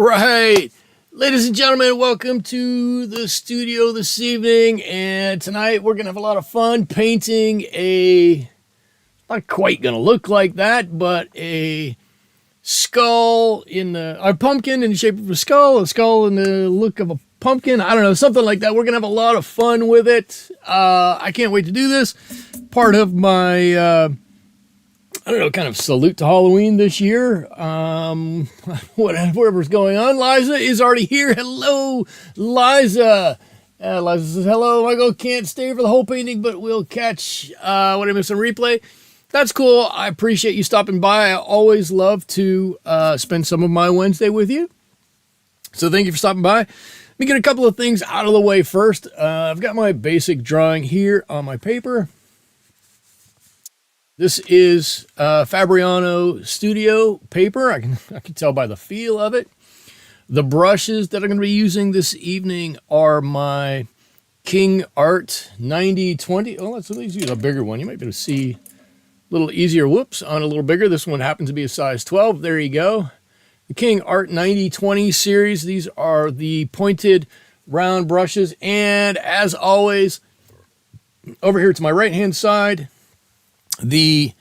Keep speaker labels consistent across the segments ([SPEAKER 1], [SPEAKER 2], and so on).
[SPEAKER 1] right, ladies and gentlemen, welcome to the studio this evening. And tonight we're going to have a lot of fun painting not quite going to look like that, but a skull a pumpkin in the shape of a skull in the look of a pumpkin. I don't know, something like that. We're going to have a lot of fun with it. I can't wait to do this. Part of my, kind of salute to Halloween this year. Whatever's going on. Liza is already here. Hello, Liza. Liza says, hello, Michael. Can't stay for the whole painting, but we'll catch what I missed on replay. That's cool. I appreciate you stopping by. I always love to spend some of my Wednesday with you. So thank you for stopping by. Let me get a couple of things out of the way first. I've got my basic drawing here on my paper. This is Fabriano Studio paper. I can tell by the feel of it. The brushes that I'm going to be using this evening are my King Art 9020. Oh, let's use a bigger one. You might be able to see a little easier. Whoops, on a little bigger. This one happens to be a size 12. There you go. The King Art 9020 series. These are the pointed round brushes. And as always, over here to my right-hand side, the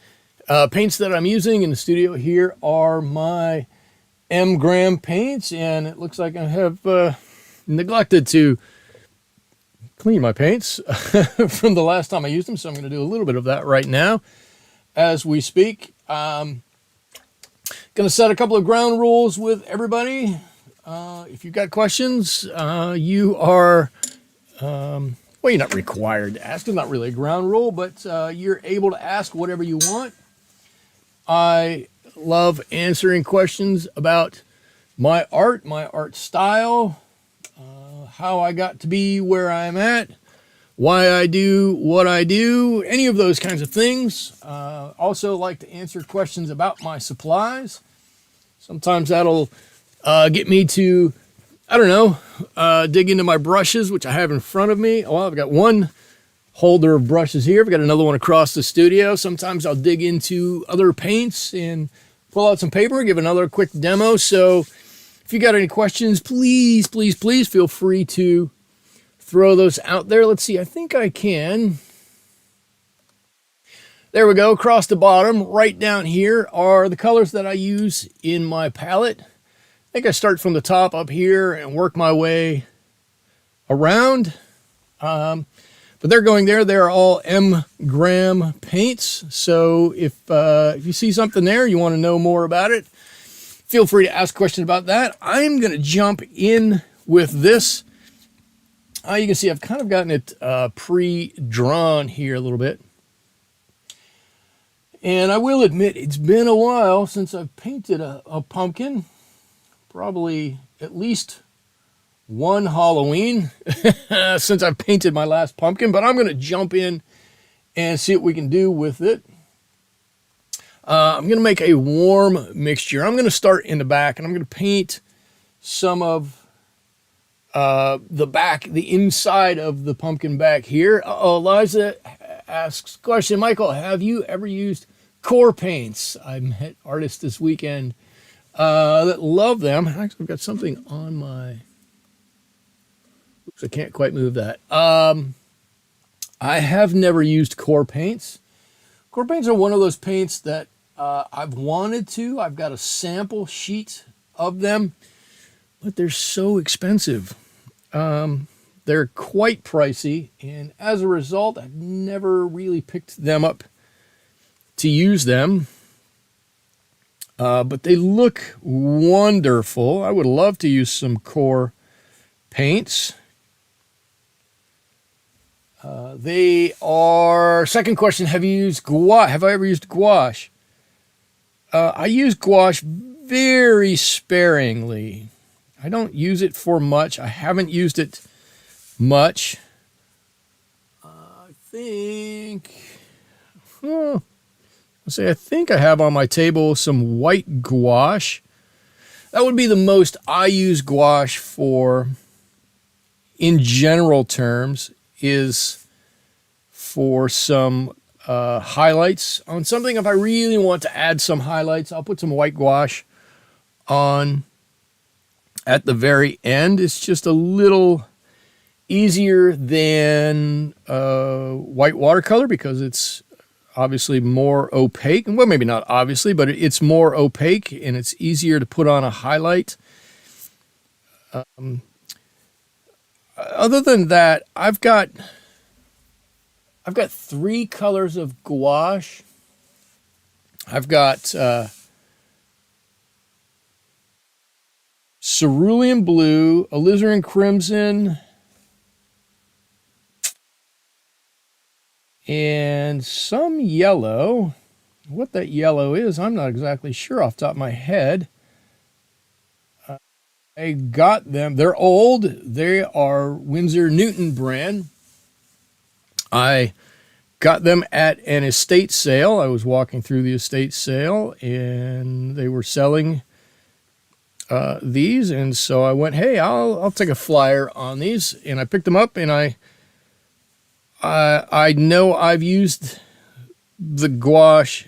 [SPEAKER 1] paints that I'm using in the studio here are my M. Graham paints, and it looks like I have neglected to clean my paints from the last time I used them, so I'm going to do a little bit of that right now as we speak. Going to set a couple of ground rules with everybody. If you've got questions, you are... well, you're not required to ask. It's not really a ground rule, but you're able to ask whatever you want. I love answering questions about my art style, how I got to be where I'm at, why I do what I do, any of those kinds of things. Also like to answer questions about my supplies. Sometimes that'll get me to... I don't know, dig into my brushes, which I have in front of me. Well, I've got one holder of brushes here. I've got another one across the studio. Sometimes I'll dig into other paints and pull out some paper, give another quick demo. So if you got any questions, please, please, please feel free to throw those out there. Let's see, I think I can. There we go, across the bottom. Right down here are the colors that I use in my palette. I think I start from the top up here and work my way around. But they're going there. They're all M. Graham paints. So if you see something there, you want to know more about it, feel free to ask questions about that. I'm going to jump in with this. You can see I've kind of gotten it pre-drawn here a little bit. And I will admit it's been a while since I've painted a pumpkin. Probably at least one Halloween since I've painted my last pumpkin, but I'm going to jump in and see what we can do with it. I'm going to make a warm mixture. I'm going to start in the back, and I'm going to paint some of the back, the inside of the pumpkin back here. Liza asks, question, Michael, have you ever used core paints? I met artists this weekend that love them. Actually, I've got something on my... Oops, I can't quite move that. I have never used core paints. Core paints are one of those paints that I've wanted to. I've got a sample sheet of them, but they're so expensive. They're quite pricey, and as a result, I've never really picked them up to use them. But they look wonderful. I would love to use some core paints. They are... Second question, have you used gouache? Have I ever used gouache? I use gouache very sparingly. I don't use it for much. I haven't used it much. I think... I think I have on my table some white gouache. That would be the most I use gouache for, in general terms, is for some highlights on something. If I really want to add some highlights, I'll put some white gouache on at the very end. It's just a little easier than white watercolor because it's obviously more opaque. Well, maybe not obviously, but it's more opaque and it's easier to put on a highlight. Other than that, I've got 3 colors of gouache. I've got cerulean blue, alizarin crimson, and some yellow. What that yellow is, I'm not exactly sure off the top of my head. I got them. They're old. They are Winsor Newton brand. I got them at an estate sale. I was walking through the estate sale, and they were selling these, and so I went, hey, I'll take a flyer on these, and I picked them up, and I know I've used the gouache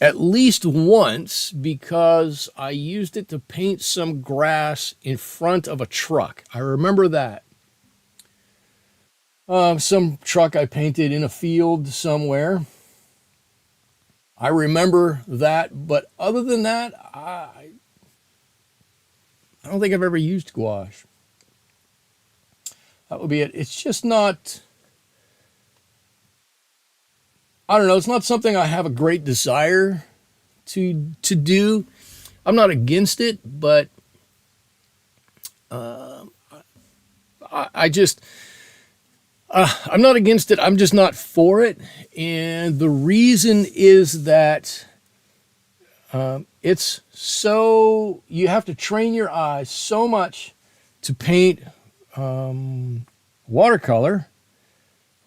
[SPEAKER 1] at least once because I used it to paint some grass in front of a truck. I remember that. Some truck I painted in a field somewhere. I remember that, but other than that, I don't think I've ever used gouache. That would be it. It's just not, I don't know, it's not something I have a great desire to do. I'm not against it, but I just, I'm not against it. I'm just not for it. And the reason is that it's so, you have to train your eyes so much to paint watercolor,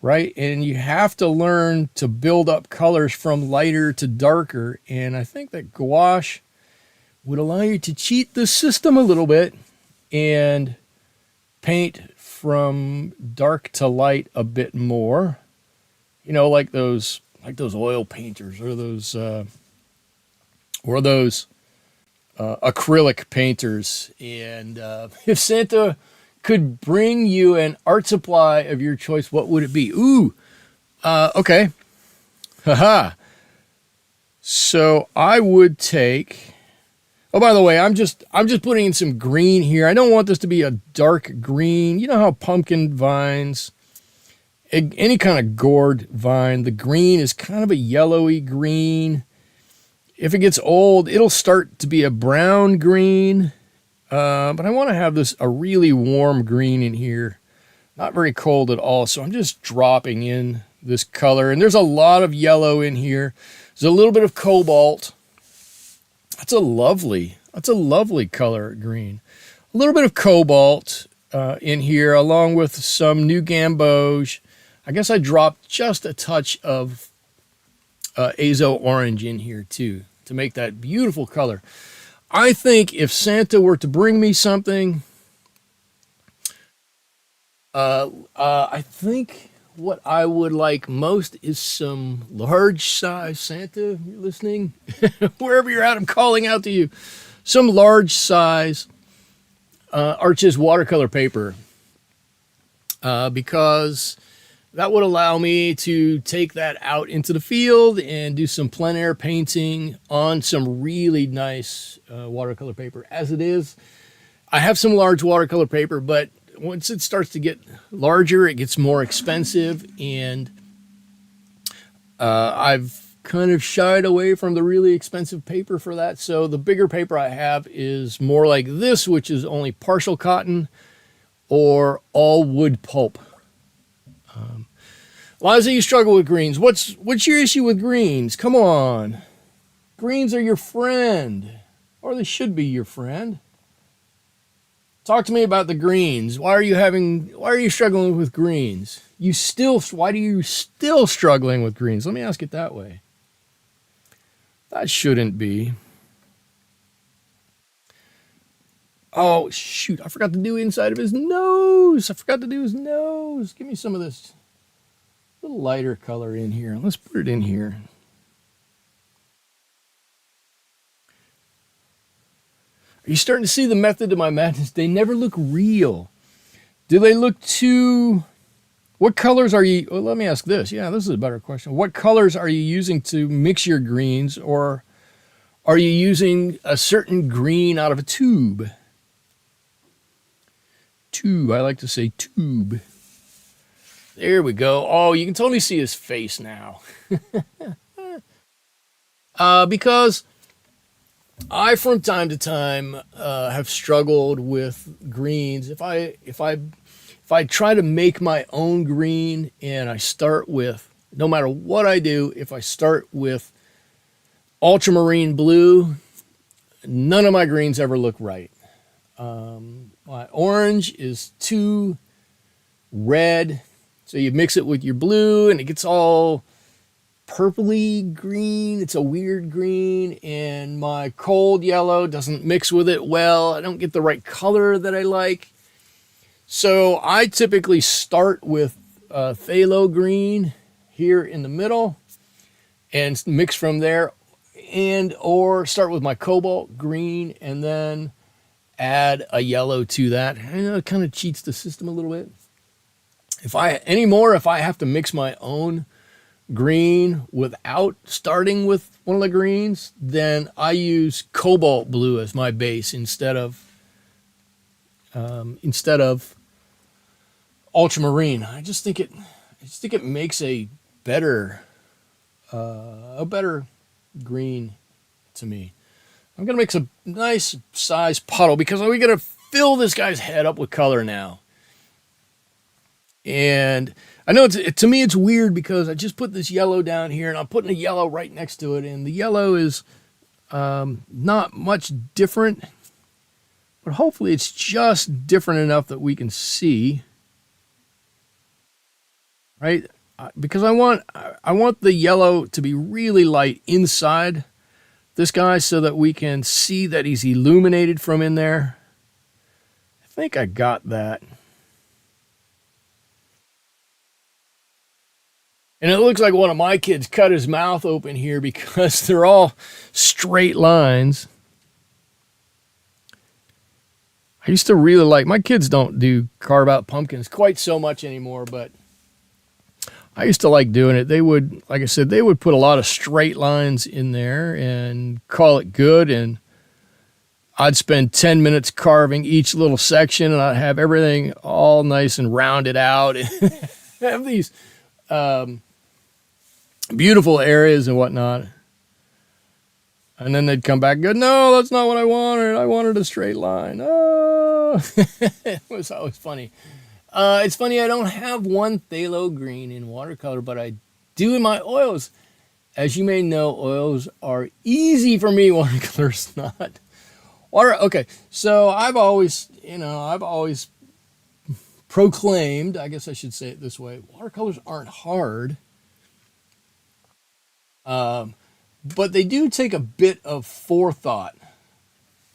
[SPEAKER 1] right? And you have to learn to build up colors from lighter to darker. And I think that gouache would allow you to cheat the system a little bit and paint from dark to light a bit more. You know, like those oil painters or those acrylic painters. And if Santa could bring you an art supply of your choice, what would it be? Ooh, okay. Haha. So I would take, oh, by the way, I'm just putting in some green here. I don't want this to be a dark green. You know how pumpkin vines, any kind of gourd vine, the green is kind of a yellowy green. If it gets old, it'll start to be a brown green. But I want to have this a really warm green in here. Not very cold at all. So I'm just dropping in this color. And there's a lot of yellow in here. There's a little bit of cobalt. That's a lovely color green. A little bit of cobalt in here, along with some new gamboge. I guess I dropped just a touch of azo orange in here too to make that beautiful color. I think if Santa were to bring me something, I think what I would like most is some large size, Santa, you're listening? Wherever you're at, I'm calling out to you. Some large size Arches watercolor paper because that would allow me to take that out into the field and do some plein air painting on some really nice watercolor paper. As it is, I have some large watercolor paper, but once it starts to get larger, it gets more expensive, and I've kind of shied away from the really expensive paper for that. So the bigger paper I have is more like this, which is only partial cotton or all wood pulp. Liza, you struggle with greens. What's your issue with greens? Come on. Greens are your friend, or they should be your friend. Talk to me about the greens. Why are you struggling with greens? Why are you still struggling with greens? Let me ask it that way. That shouldn't be. Oh, shoot. I forgot to do inside of his nose. Give me some of this little lighter color in here. Let's put it in here. Are you starting to see the method to my madness? They never look real. Do they look too... What colors are you... Well, let me ask this. Yeah, this is a better question. What colors are you using to mix your greens, or are you using a certain green out of a tube? Tube. I like to say tube. There we go. Oh, you can totally see his face now. Because I, from time to time, have struggled with greens. If I try to make my own green, and I start with, no matter what I do, if I start with ultramarine blue, none of my greens ever look right. My orange is too red, so you mix it with your blue, and it gets all purpley green. It's a weird green, and my cold yellow doesn't mix with it well. I don't get the right color that I like. So I typically start with phthalo green here in the middle and mix from there, and or start with my cobalt green and then add a yellow to that. I know it kind of cheats the system a little bit. If I have to mix my own green without starting with one of the greens, then I use cobalt blue as my base instead of ultramarine. I just think it makes a better green to me. I'm gonna mix a nice size puddle because we gotta fill this guy's head up with color now. And I know to me it's weird because I just put this yellow down here and I'm putting a yellow right next to it, and the yellow is not much different, but hopefully it's just different enough that we can see, right? Because I want the yellow to be really light inside this guy so that we can see that he's illuminated from in there. I think I got that. And it looks like one of my kids cut his mouth open here because they're all straight lines. I used to really like, my kids don't do carve out pumpkins quite so much anymore, but I used to like doing it. They would, like I said, they would put a lot of straight lines in there and call it good. And I'd spend 10 minutes carving each little section, and I'd have everything all nice and rounded out and have these beautiful areas and whatnot. And then they'd come back and go, no, that's not what I wanted. I wanted a straight line. Oh, it was always funny. It's funny, I don't have one phthalo green in watercolor, but I do in my oils. As you may know, oils are easy for me, watercolor's not. Okay, so I've always proclaimed, I guess I should say it this way, watercolors aren't hard. But they do take a bit of forethought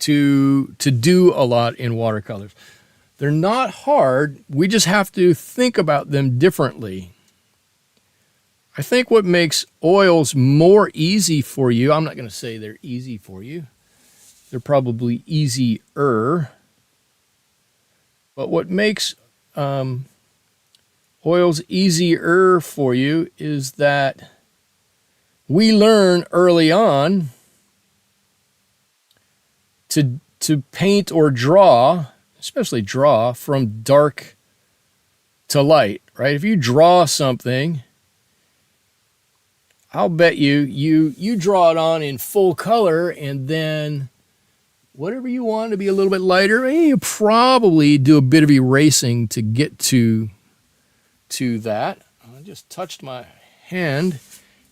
[SPEAKER 1] to do a lot in watercolors. They're not hard. We just have to think about them differently. I think what makes oils more easy for you, I'm not going to say they're easy for you. They're probably easier. But what makes oils easier for you is that we learn early on to paint or draw, especially draw, from dark to light, right? If you draw something, I'll bet you draw it on in full color, and then whatever you want to be a little bit lighter, you probably do a bit of erasing to get to that. I just touched my hand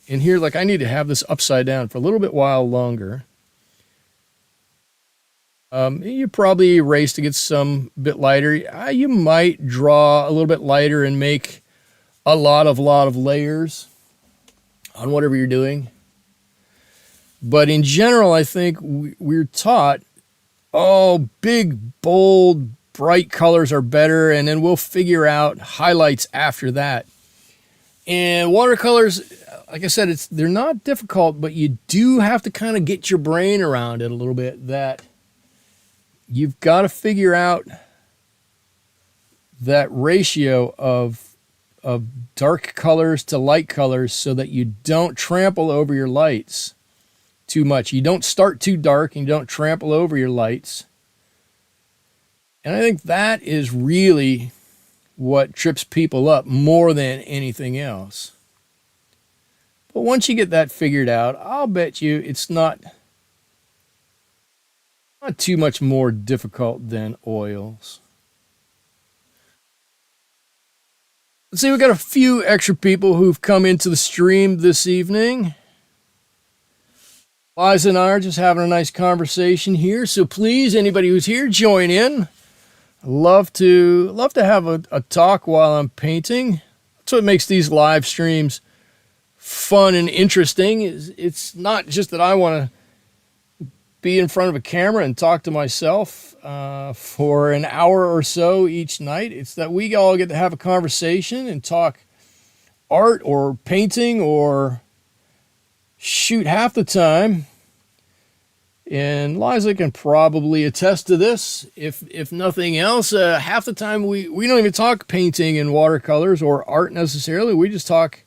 [SPEAKER 1] in here, like I need to have this upside down for a little bit while longer. You probably erase to get some bit lighter. You might draw a little bit lighter and make a lot of layers on whatever you're doing. But in general, I think we're taught, big, bold, bright colors are better, and then we'll figure out highlights after that. And watercolors, like I said, they're not difficult, but you do have to kind of get your brain around it a little bit, that you've got to figure out that ratio of dark colors to light colors so that you don't trample over your lights too much. You don't start too dark and you don't trample over your lights. And I think that is really what trips people up more than anything else. But once you get that figured out, I'll bet you it's not too much more difficult than oils. Let's see, we got a few extra people who've come into the stream this evening. Liza and I are just having a nice conversation here, so please, anybody who's here, join in. I love to have a talk while I'm painting. That's what makes these live streams fun and interesting. It's not just that I want to be in front of a camera and talk to myself for an hour or so each night. It's that we all get to have a conversation and talk art or painting, or shoot, half the time, and Liza can probably attest to this, if nothing else, half the time we don't even talk painting and watercolors or art necessarily. We just talk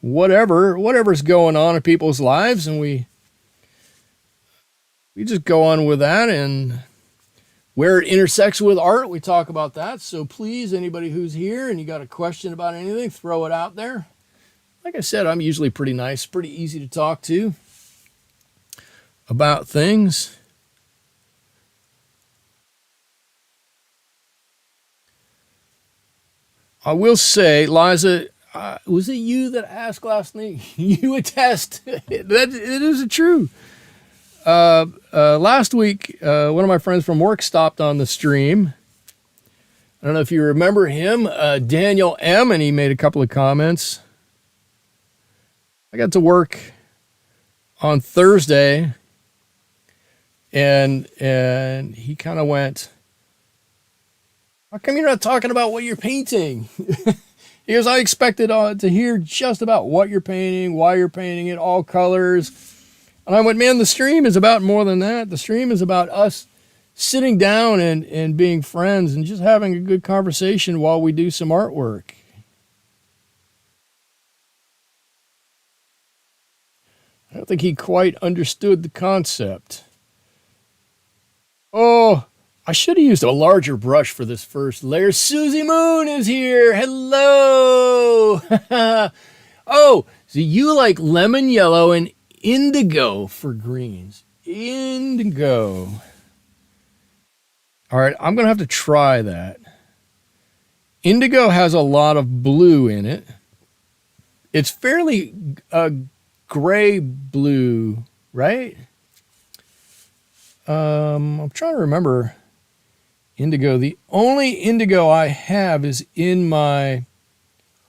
[SPEAKER 1] whatever's going on in people's lives, and we just go on with that, and where it intersects with art, we talk about that. So please, anybody who's here and you got a question about anything, throw it out there. Like I said, I'm usually pretty nice, pretty easy to talk to about things. I will say, Liza, was it you that asked last night? You attest. That it is true. Last week, one of my friends from work stopped on the stream. I don't know if you remember him, Daniel M., and he made a couple of comments. I got to work on Thursday, and he kind of went, "How come you're not talking about what you're painting?" He goes, "I expected to hear just about what you're painting, why you're painting it, all colors." And I went, "Man, the stream is about more than that. The stream is about us sitting down and being friends and just having a good conversation while we do some artwork." I don't think he quite understood the concept. Oh, I should have used a larger brush for this first layer. Susie Moon is here. Hello. Oh, so you like lemon yellow and indigo for greens. Indigo. All right, I'm going to have to try that. Indigo has a lot of blue in it. It's fairly gray blue, right? I'm trying to remember indigo. The only indigo I have is in my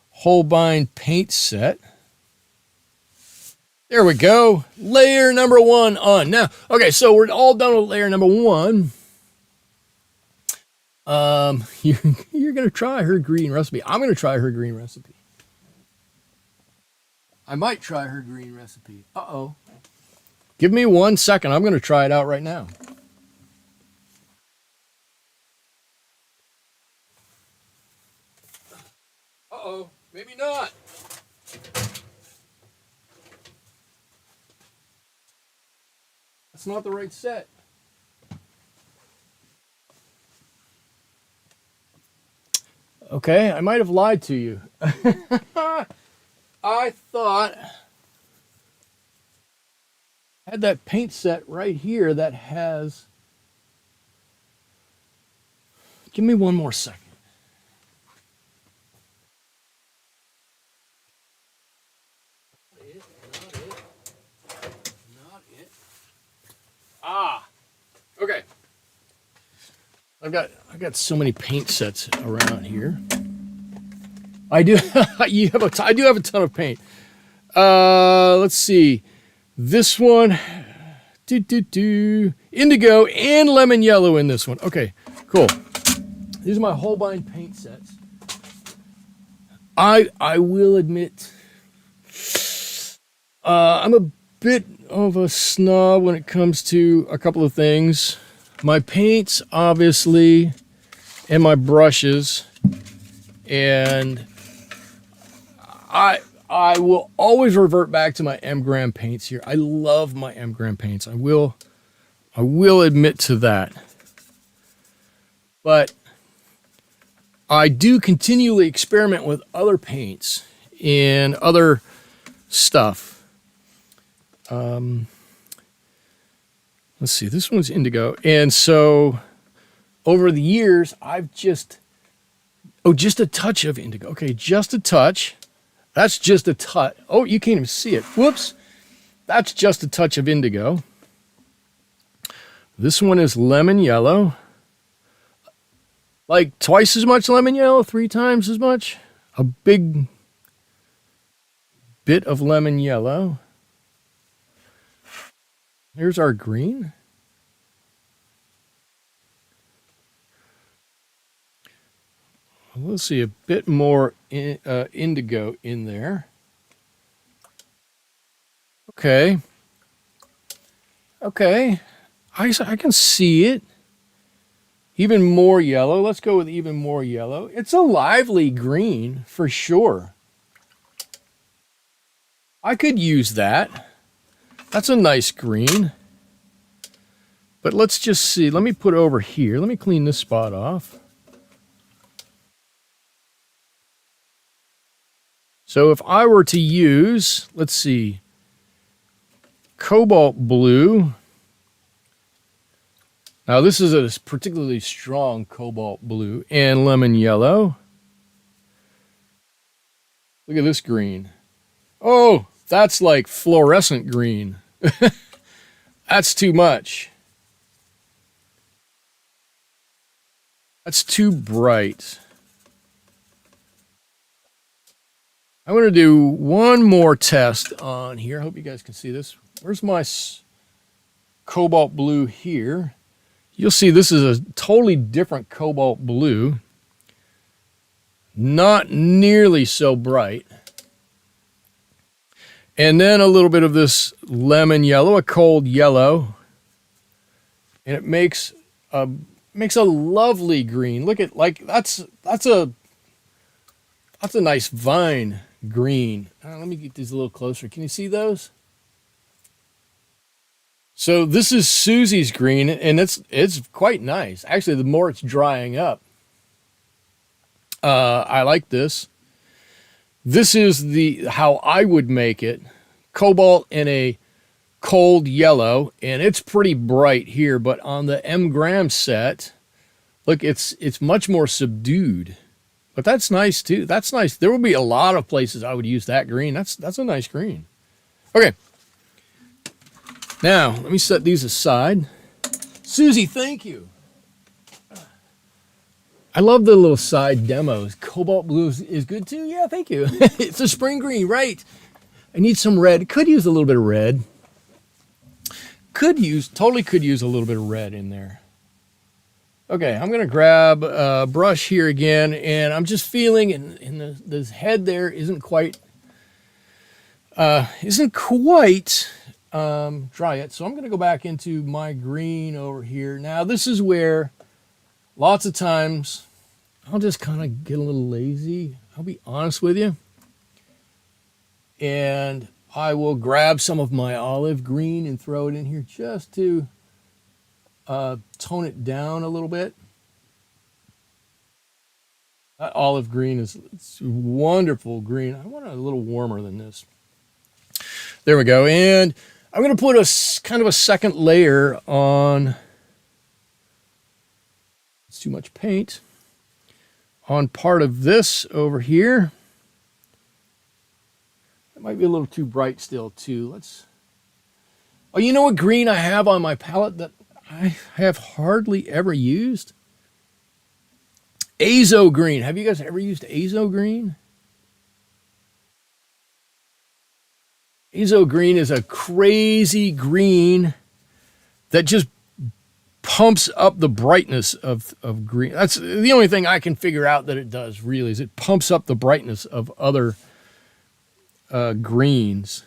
[SPEAKER 1] Holbein paint set. There we go. Layer number 1 on. Now, okay, so we're all done with layer number 1. You're going to try her green recipe. I'm going to try her green recipe. I might try her green recipe. Uh-oh. Give me 1 second. I'm going to try it out right now. Uh-oh. Maybe not. That's not the right set. Okay, I might have lied to you. I thought I had that paint set right here that has... Give me 1 more second. Not it. Ah, okay. I've got so many paint sets around here. I do. I do have a ton of paint. Let's see. This one, indigo and lemon yellow in this one. Okay, cool. These are my Holbein paint sets. I will admit, I'm a bit of a snob when it comes to a couple of things. my paints, obviously, and my brushes. And I will always revert back to my M-Gram paints here. I love my M-Gram paints. I will admit to that. But I do continually experiment with other paints and other stuff. Let's see, this one's indigo. And so over the years, I've just a touch of indigo. Okay, just a touch. That's just a touch. Oh, you can't even see it. Whoops. That's just a touch of indigo. This one is lemon yellow. Like twice as much lemon yellow, 3 times as much. A big bit of lemon yellow. There's our green. We'll see a bit more indigo in there. Okay. Okay. I can see it. Even more yellow. Let's go with even more yellow. It's a lively green for sure. I could use that. That's a nice green. But let's just see. Let me put it over here. Let me clean this spot off. So if I were to use, let's see, cobalt blue. Now this is a particularly strong cobalt blue and lemon yellow. Look at this green. Oh, that's like fluorescent green. That's too much. That's too bright. I'm going to do one more test on here. I hope you guys can see this. Where's my cobalt blue here? You'll see this is a totally different cobalt blue. Not nearly so bright. And then a little bit of this lemon yellow, a cold yellow. And it makes a lovely green. Look at, like, that's a nice vine green. Let me get these a little closer. Can you see those? So this is Susie's green, and it's quite nice. Actually, the more it's drying up, I like this. This is how I would make it. Cobalt and a cold yellow, and it's pretty bright here, but on the M-Gram set, look, it's much more subdued. But that's nice too. That's nice. There will be a lot of places I would use that green. That's a nice green. Okay. Now, let me set these aside. Susie, thank you. I love the little side demos. Cobalt blue is good too. Yeah, thank you. It's a spring green, right? I need some red. Could use a little bit of red. Totally could use a little bit of red in there. Okay, I'm going to grab a brush here again, and I'm just feeling, and this head there isn't quite dry yet. So I'm going to go back into my green over here. Now, this is where lots of times I'll just kind of get a little lazy. I'll be honest with you. And I will grab some of my olive green and throw it in here just to tone it down a little bit. That olive green it's wonderful green. I want it a little warmer than this. There we go. And I'm going to put a kind of a second layer on. It's too much paint on part of this over here. It might be a little too bright still too. Oh, you know what green I have on my palette that I have hardly ever used? Azo green. Have you guys ever used Azo green? Azo green is a crazy green that just pumps up the brightness of green. That's the only thing I can figure out that it does, really, is it pumps up the brightness of other greens.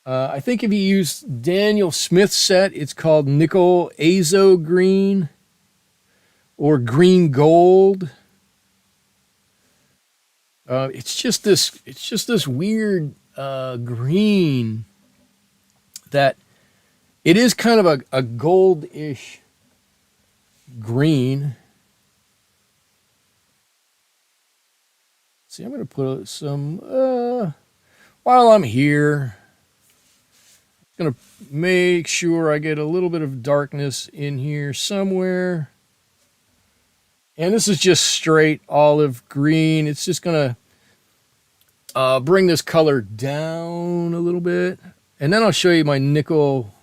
[SPEAKER 1] I think if you use Daniel Smith's set, it's called Nickel Azo Green or Green Gold. It's just this weird green that it is kind of a goldish green. See, I'm going to put some, while I'm here, I'm going to make sure I get a little bit of darkness in here somewhere. And this is just straight olive green. It's just going to bring this color down a little bit. And then I'll show you my nickel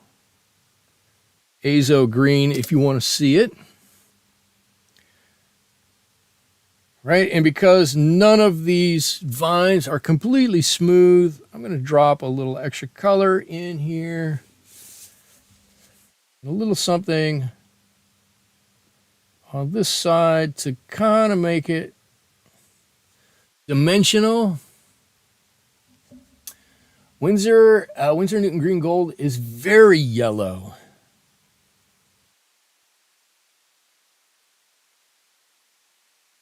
[SPEAKER 1] azo green if you want to see it. Right, and because none of these vines are completely smooth, I'm going to drop a little extra color in here. A little something on this side to kind of make it dimensional. Winsor Newton Green Gold is very yellow.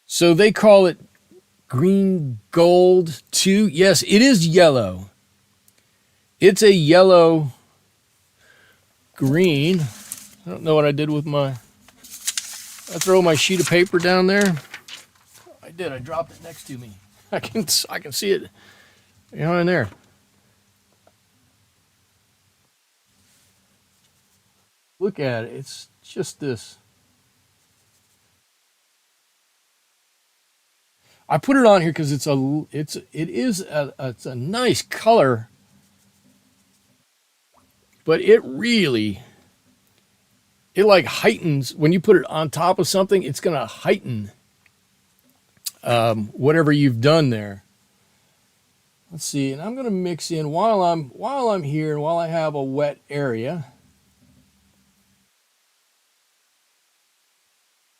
[SPEAKER 1] So they call it green gold too. Yes, it is yellow. It's a yellow green. I don't know what I did with I throw my sheet of paper down there. I did. I dropped it next to me. I can see it, in there. Look at it. It's just this. I put it on here because it is a nice color, but it like heightens when you put it on top of something. It's going to heighten whatever you've done there. Let's see, and I'm going to mix in while I'm here and while I have a wet area.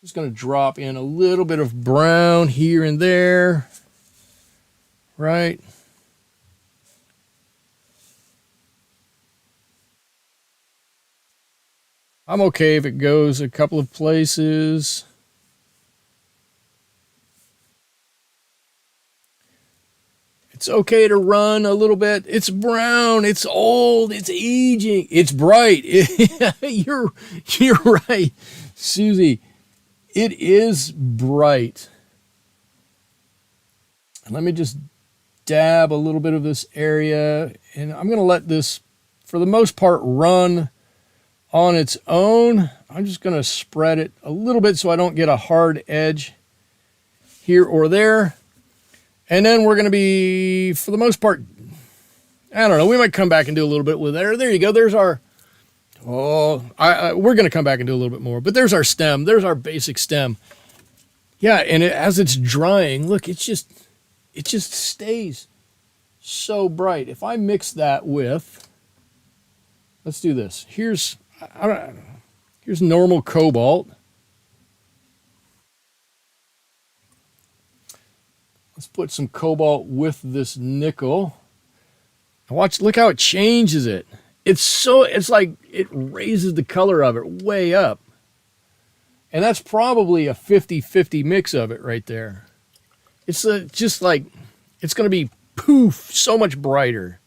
[SPEAKER 1] Just going to drop in a little bit of brown here and there, right? I'm okay if it goes a couple of places. It's okay to run a little bit. It's brown, it's old, it's aging, it's bright. You're right, Susie. It is bright. Let me just dab a little bit of this area, and I'm going to let this, for the most part, run on its own. I'm just going to spread it a little bit so I don't get a hard edge here or there. And then we're going to be, for the most part, I don't know, we might come back and do a little bit with there. There you go. There's our... we're going to come back and do a little bit more, but there's our stem. There's our basic stem. Yeah, and as it's drying, look, it just stays so bright. If I mix that with, let's do this. Here's normal cobalt. Let's put some cobalt with this nickel. Look how it changes it. It's like it raises the color of it way up. And that's probably a 50-50 mix of it right there. It's just like, it's going to be poof, so much brighter.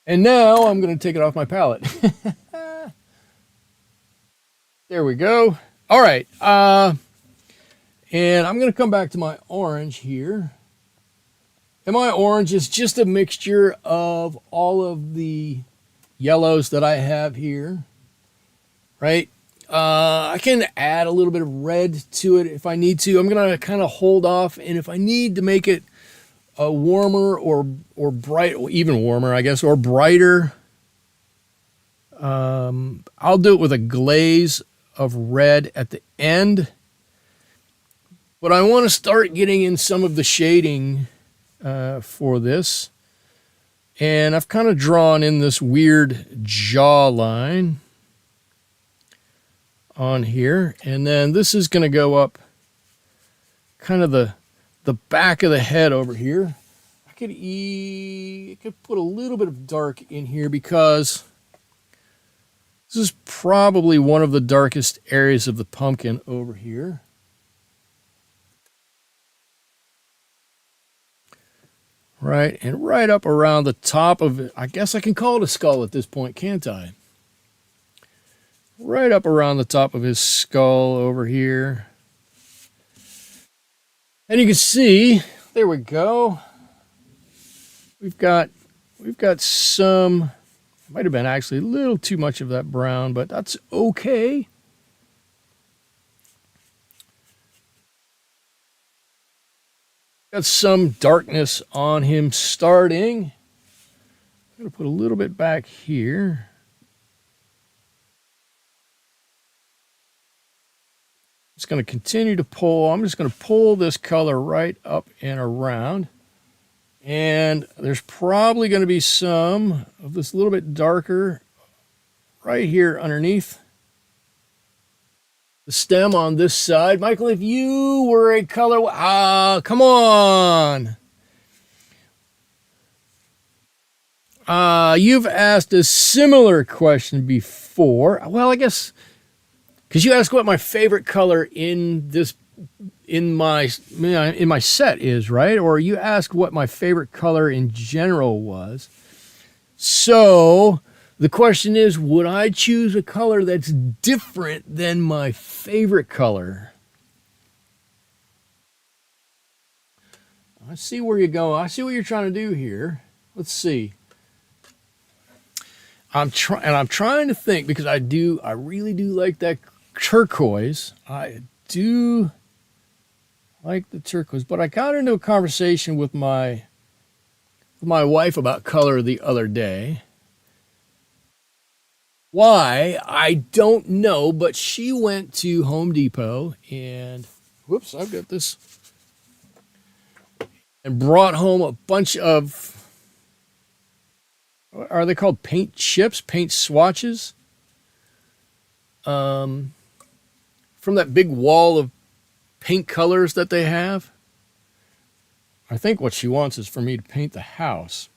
[SPEAKER 1] And now I'm going to take it off my palette. There we go. All right. And I'm going to come back to my orange here. And my orange is just a mixture of all of the yellows that I have here, right? I can add a little bit of red to it if I need to. I'm going to kind of hold off, and if I need to make it warmer or bright, even warmer, I guess, or brighter, I'll do it with a glaze of red at the end. But I want to start getting in some of the shading for this. And I've kind of drawn in this weird jawline on here. And then this is going to go up kind of the back of the head over here. could put a little bit of dark in here because this is probably one of the darkest areas of the pumpkin over here. Right, and right up around the top of it, I guess I can call it a skull at this point, can't I? Right up around the top of his skull over here. And you can see, there we go. We've got some, might have been actually a little too much of that brown, but that's okay. Got some darkness on him starting. I'm going to put a little bit back here. It's going to continue to pull. I'm just going to pull this color right up and around. And there's probably going to be some of this a little bit darker right here underneath the stem on this side. Michael, if you were a color, come on. You've asked a similar question before. Well, I guess because you asked what my favorite color in my set is, right? Or you asked what my favorite color in general was. So the question is, would I choose a color that's different than my favorite color? I see where you're going. I see what you're trying to do here. Let's see. I'm trying to think because I really do like that turquoise. I do like the turquoise, but I got into a conversation with my wife about color the other day. Why? I don't know, but she went to Home Depot and, whoops, I've got this, and brought home a bunch of, are they called paint chips, paint swatches? From that big wall of paint colors that they have. I think what she wants is for me to paint the house.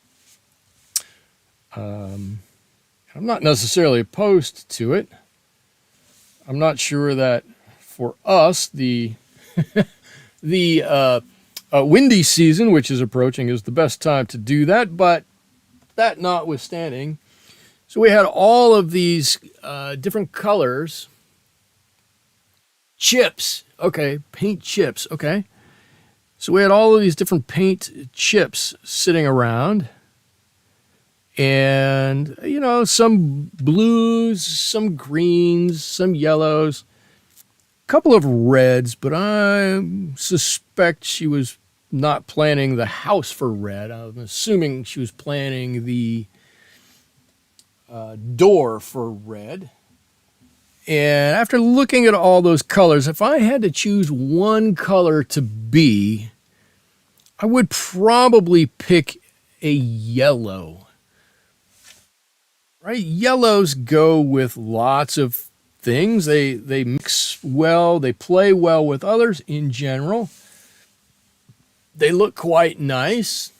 [SPEAKER 1] I'm not necessarily opposed to it. I'm not sure that for us, the windy season, which is approaching, is the best time to do that, but that notwithstanding. So we had all of these different colors. Chips. Okay, paint chips. Okay. So we had all of these different paint chips sitting around. And, you know, some blues, some greens, some yellows, a couple of reds, but I suspect she was not planning the house for red. I'm assuming she was planning the door for red. And after looking at all those colors, if I had to choose one color to be, I would probably pick a yellow. Right? Yellows go with lots of things. They mix well. They play well with others in general. They look quite nice.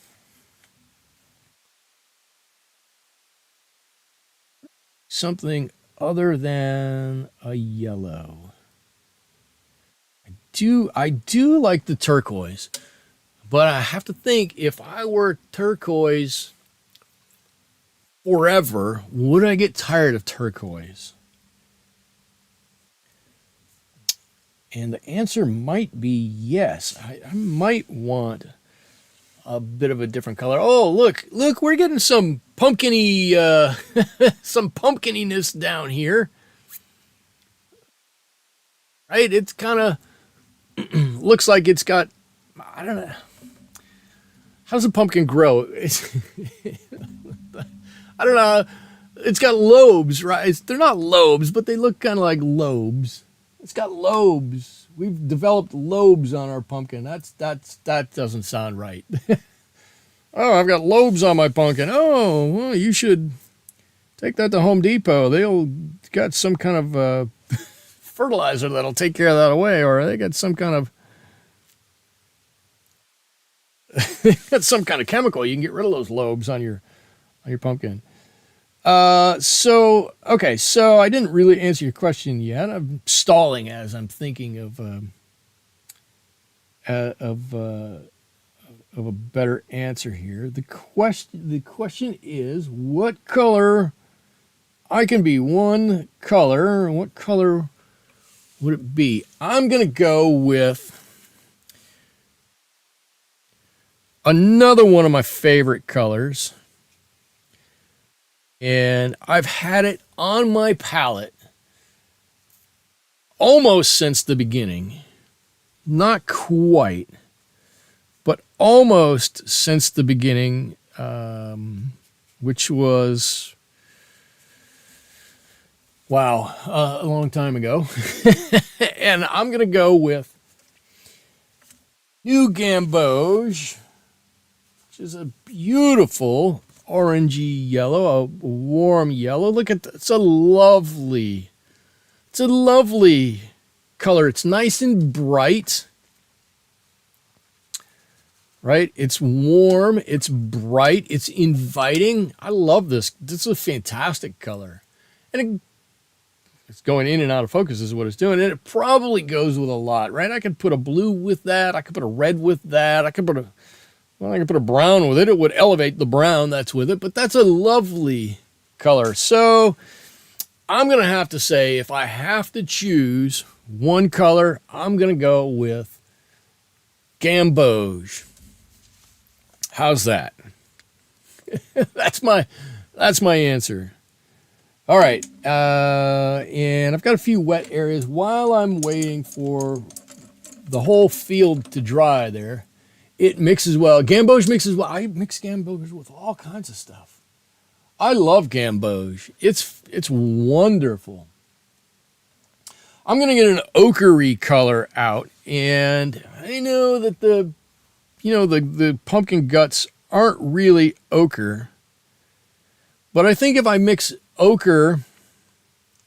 [SPEAKER 1] Something other than a yellow. I do like the turquoise, but I have to think if I were turquoise forever, would I get tired of turquoise? And the answer might be yes. I might want a bit of a different color. Oh, look, we're getting some pumpkin-y, some pumpkininess down here. Right? It's kind of looks like it's got, I don't know. How does a pumpkin grow? I don't know. It's got lobes, right? They're not lobes, but they look kind of like lobes. It's got lobes. We've developed lobes on our pumpkin. That doesn't sound right. Oh, I've got lobes on my pumpkin. Oh, well, you should take that to Home Depot. They'll got some kind of fertilizer that'll take care of that away, or they got some kind of That's some kind of chemical. You can get rid of those lobes on your pumpkin. Okay, so I didn't really answer your question yet. I'm stalling as I'm thinking of a better answer here. The question is, what color? I can be one color. What color would it be? I'm gonna go with another one of my favorite colors. And I've had it on my palette almost since the beginning. Not quite, but almost since the beginning, which was, wow, a long time ago. And I'm going to go with New Gamboge, which is a beautiful orangey yellow, a warm yellow. Look at that. It's a lovely color. It's nice and bright, right? It's warm, it's bright, it's inviting. I love this. This is a fantastic color. And it's going in and out of focus is what it's doing. And it probably goes with a lot, right? I could put a blue with that. I could put a red with that. I could put a brown with it. It would elevate the brown that's with it, but that's a lovely color. So I'm going to have to say, if I have to choose one color, I'm going to go with Gamboge. How's that? That's my answer. All right. And I've got a few wet areas while I'm waiting for the whole field to dry there. It mixes well. Gamboge mixes well. I mix Gamboge with all kinds of stuff. I love Gamboge. It's wonderful. I'm going to get an ochre color out, and I know that the pumpkin guts aren't really ochre, but I think if I mix ochre,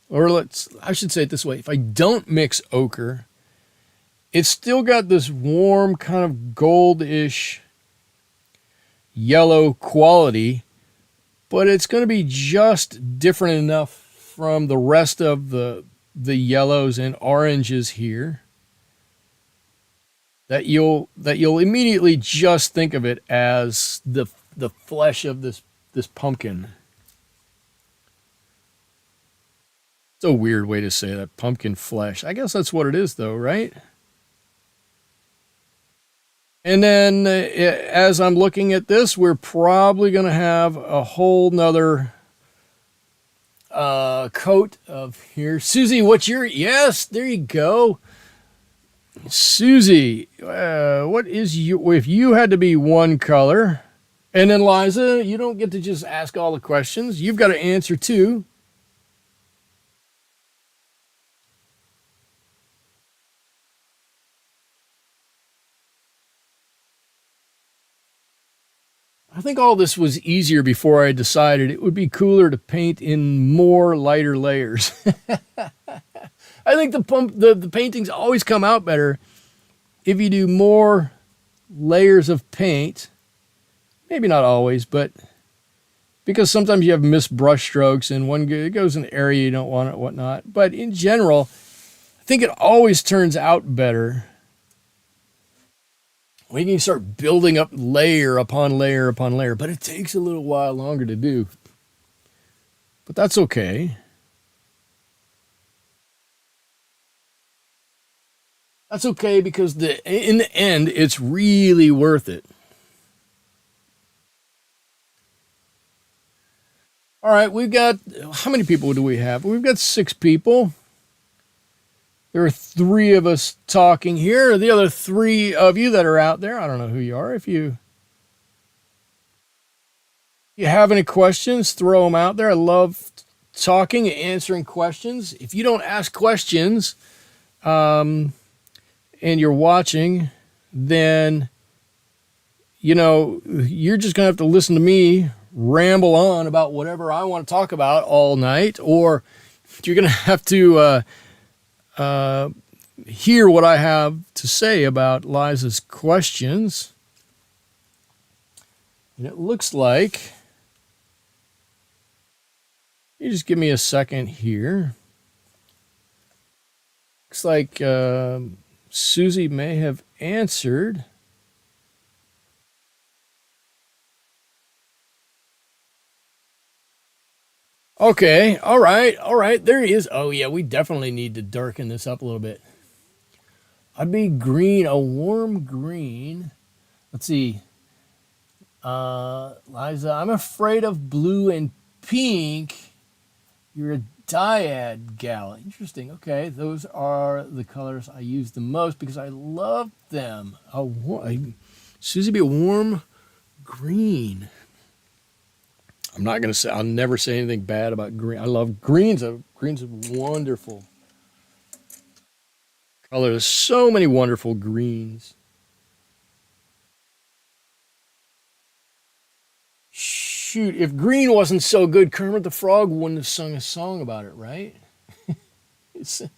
[SPEAKER 1] or I should say it this way, if I don't mix ochre, it's still got this warm kind of goldish yellow quality, but it's going to be just different enough from the rest of the yellows and oranges here that you'll immediately just think of it as the flesh of this pumpkin. It's a weird way to say that, pumpkin flesh. I guess that's what it is though, right? And then as I'm looking at this, we're probably going to have a whole nother coat of here. Susie, what's your, yes, there you go. Susie, what is you, if you had to be one color, and then Liza, you don't get to just ask all the questions. You've got to answer too. I think all this was easier before I decided it would be cooler to paint in more lighter layers. I think the paintings always come out better if you do more layers of paint. Maybe not always, but because sometimes you have missed brush strokes and it goes in an area you don't want it, whatnot. But in general, I think it always turns out better when you can start building up layer upon layer upon layer, but it takes a little while longer to do. But that's okay. That's okay because in the end, it's really worth it. All right, we've got, how many people do we have? We've got 6 people. There are 3 of us talking here. The other 3 of you that are out there, I don't know who you are. If you have any questions, throw them out there. I love talking and answering questions. If you don't ask questions and you're watching, then, you're just going to have to listen to me ramble on about whatever I want to talk about all night, or you're going to have to hear what I have to say about Liza's questions. And it looks like, you just give me a second here. Looks like Susie may have answered. Okay, all right, there he is. Oh yeah, we definitely need to darken this up a little bit. I'd be green, a warm green. Let's see. Liza, I'm afraid of blue and pink. You're a dyad gal. Interesting. Okay, those are the colors I use the most because I love them. Susie, be a warm green. I'm not gonna say. I'll never say anything bad about green. I love greens. Greens are wonderful color. There's so many wonderful greens. Shoot, if green wasn't so good, Kermit the Frog wouldn't have sung a song about it, right? I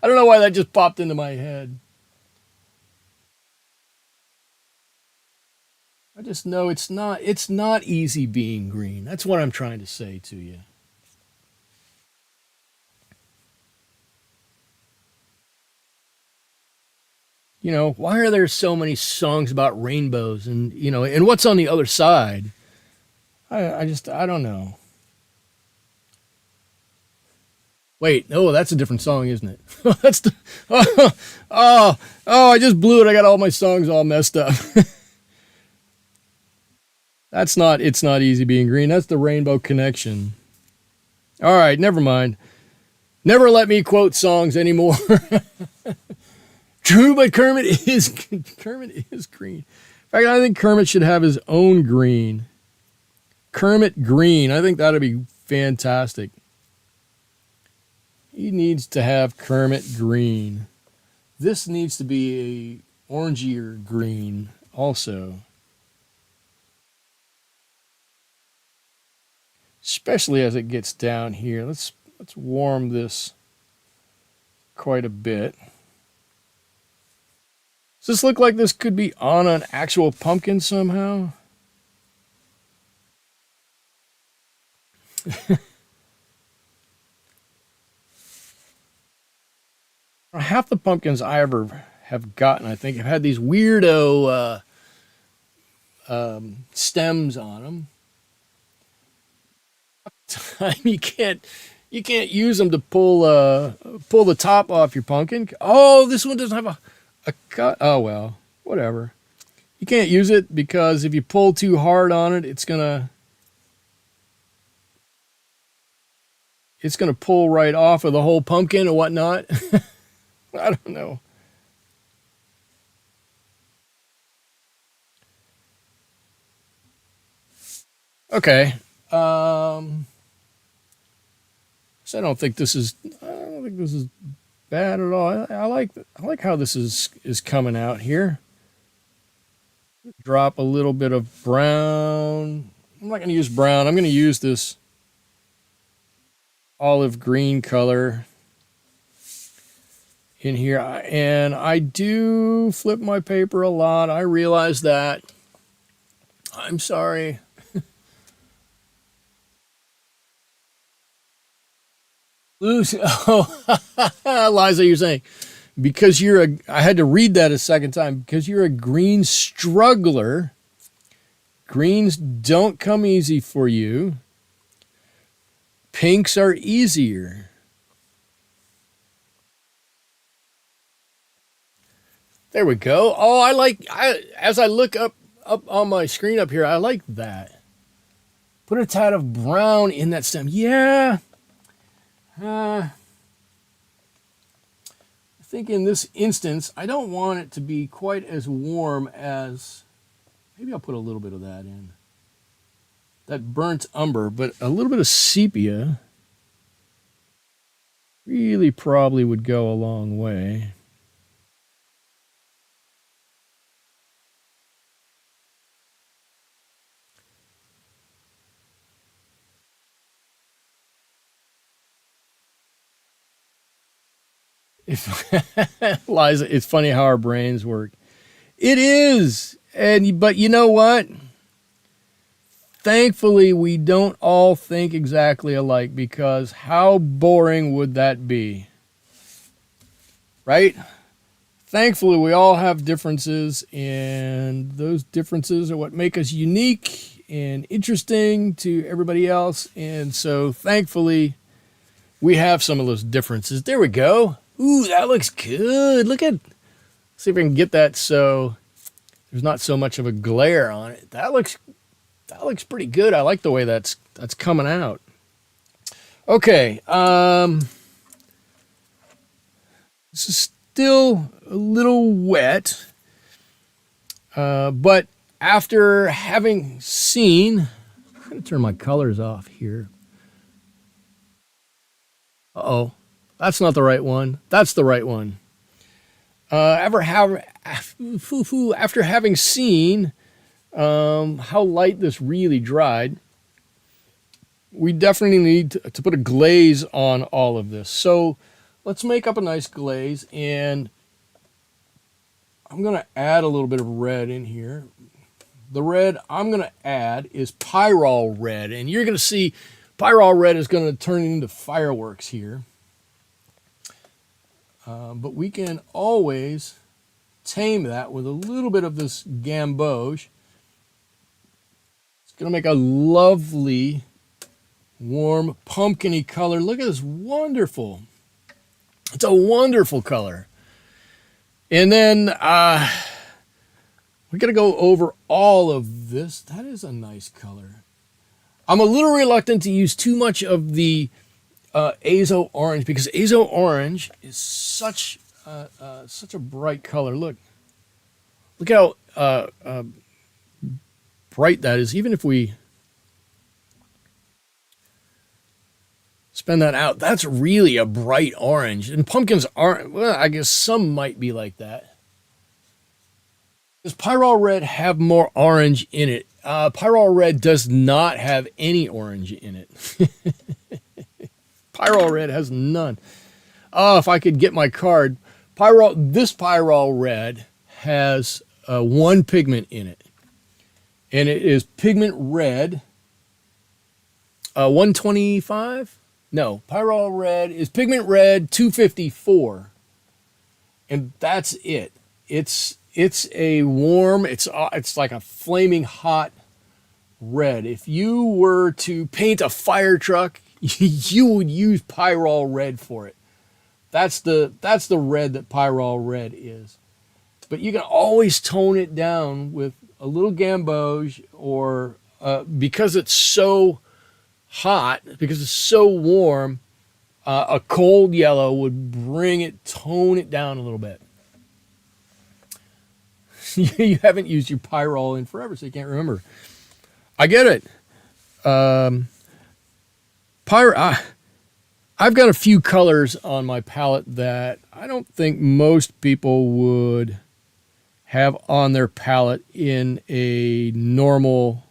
[SPEAKER 1] don't know why that just popped into my head. I just know it's not easy being green. That's what I'm trying to say to you. Why are there so many songs about rainbows and what's on the other side? I don't know. Wait, no, that's a different song, isn't it? That's the, I just blew it. I got all my songs all messed up. It's not easy being green. That's the Rainbow Connection. All right, never mind. Never let me quote songs anymore. True, but Kermit is green. In fact, I think Kermit should have his own green. Kermit Green. I think that'd be fantastic. He needs to have Kermit Green. This needs to be a orangier green also. Especially as it gets down here. Let's warm this quite a bit. Does this look like this could be on an actual pumpkin somehow? Half the pumpkins I ever have gotten, I think, have had these weirdo stems on them. You can't use them to pull the top off your pumpkin. Oh, this one doesn't have a cut. Oh well, whatever. You can't use it because if you pull too hard on it, it's gonna pull right off of the whole pumpkin or whatnot. I don't know. Okay. So I don't think this is bad at all. I like how this is coming out here. Drop a little bit of brown. I'm not going to use brown. I'm going to use this olive green color in here. And I do flip my paper a lot. I realize that. I'm sorry. Loose. Oh, Liza, you're saying I had to read that a second time, because you're a green struggler. Greens don't come easy for you. Pinks are easier. There we go. Oh, as I look up on my screen up here, I like that. Put a tad of brown in that stem. Yeah. I think in this instance, I don't want it to be quite as warm as, maybe I'll put a little bit of that in. That burnt umber, but a little bit of sepia really probably would go a long way. Liza, it's funny how our brains work. It is. But you know what? thankfully, we don't all think exactly alike, because how boring would that be? Right? Thankfully, we all have differences, and those differences are what make us unique and interesting to everybody else. And so, thankfully, we have some of those differences. There we go. Ooh, that looks good. Look at, see if I can get that so there's not so much of a glare on it. That looks pretty good. I like the way that's coming out. Okay, this is still a little wet, but after having seen, I'm going to turn my colors off here. Uh-oh, that's not the right one. That's the right one. After having seen how light this really dried, we definitely need to put a glaze on all of this. So let's make up a nice glaze, and I'm going to add a little bit of red in here. The red I'm going to add is Pyro Red, and you're going to see Pyro Red is going to turn into fireworks here. But we can always tame that with a little bit of this gamboge. It's going to make a lovely, warm, pumpkin-y color. Look at this, wonderful. It's a wonderful color. And then we're going to go over all of this. That is a nice color. I'm a little reluctant to use too much of the azo orange, because azo orange is such a bright color. Look how bright that is. Even if we spin that out, that's really a bright orange. And pumpkins aren't. Well, I guess some might be like that. Does Pyro Red have more orange in it? Pyro Red does not have any orange in it. Pyro Red has none. Oh, if I could get my card. This Pyro Red has one pigment in it. And it is pigment red 125? No, Pyro Red is pigment red 254. And that's it. It's a warm, it's like a flaming hot red. If you were to paint a fire truck, you would use Pyro Red for it. That's the red that Pyro Red is. But you can always tone it down with a little gamboge, or because it's so hot, because it's so warm, a cold yellow would tone it down a little bit. You haven't used your Pyro in forever, so you can't remember. I get it. I've got a few colors on my palette that I don't think most people would have on their palette in a normal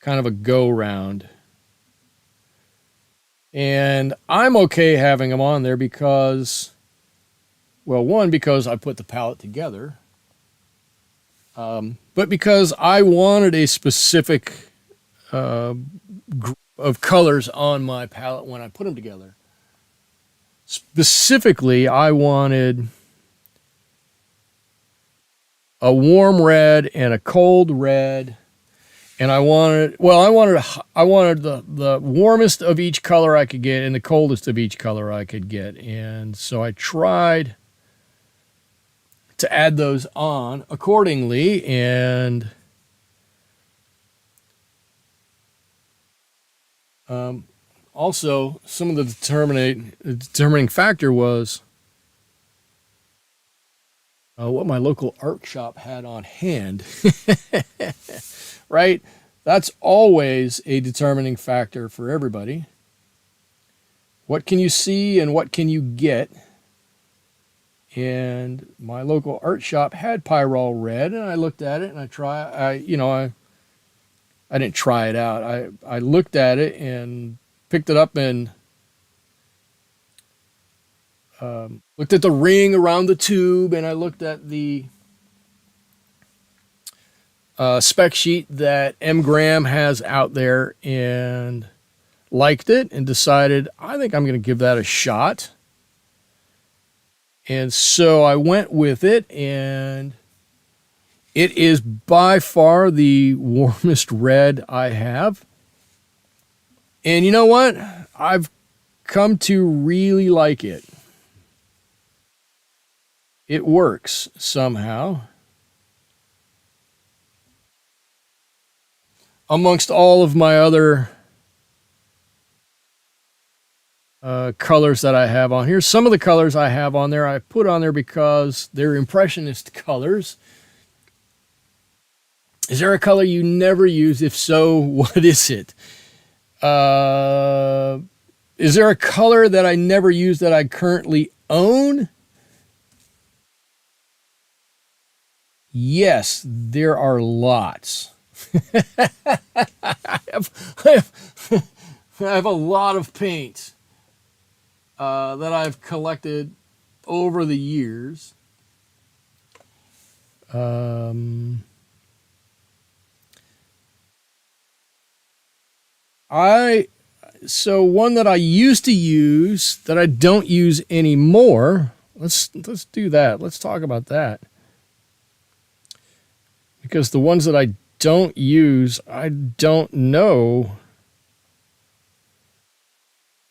[SPEAKER 1] kind of a go-round. And I'm okay having them on there because, well, one, because I put the palette together, but because I wanted a specific group of colors on my palette when I put them together. Specifically, I wanted a warm red and a cold red, and I wanted the warmest of each color I could get and the coldest of each color I could get. And so I tried to add those on accordingly, and also some of the determining factor was what my local art shop had on hand. Right? That's always a determining factor for everybody. What can you see and what can you get? And my local art shop had Pyro Red, and I looked at it and I didn't try it out. I looked at it and picked it up and looked at the ring around the tube, and I looked at the spec sheet that M. Graham has out there and liked it and decided, I think I'm going to give that a shot. And so I went with it, and it is by far the warmest red I have. And you know what? I've come to really like it. It works somehow. Amongst all of my other colors that I have on here. Some of the colors I have on there, I put on there because they're impressionist colors. Is there a color you never use? If so, what is it? Is there a color that I never use that I currently own? Yes, there are lots. I have a lot of paint that I've collected over the years. So one that I used to use that I don't use anymore. Let's do that. Let's talk about that. Because the ones that I don't use, I don't know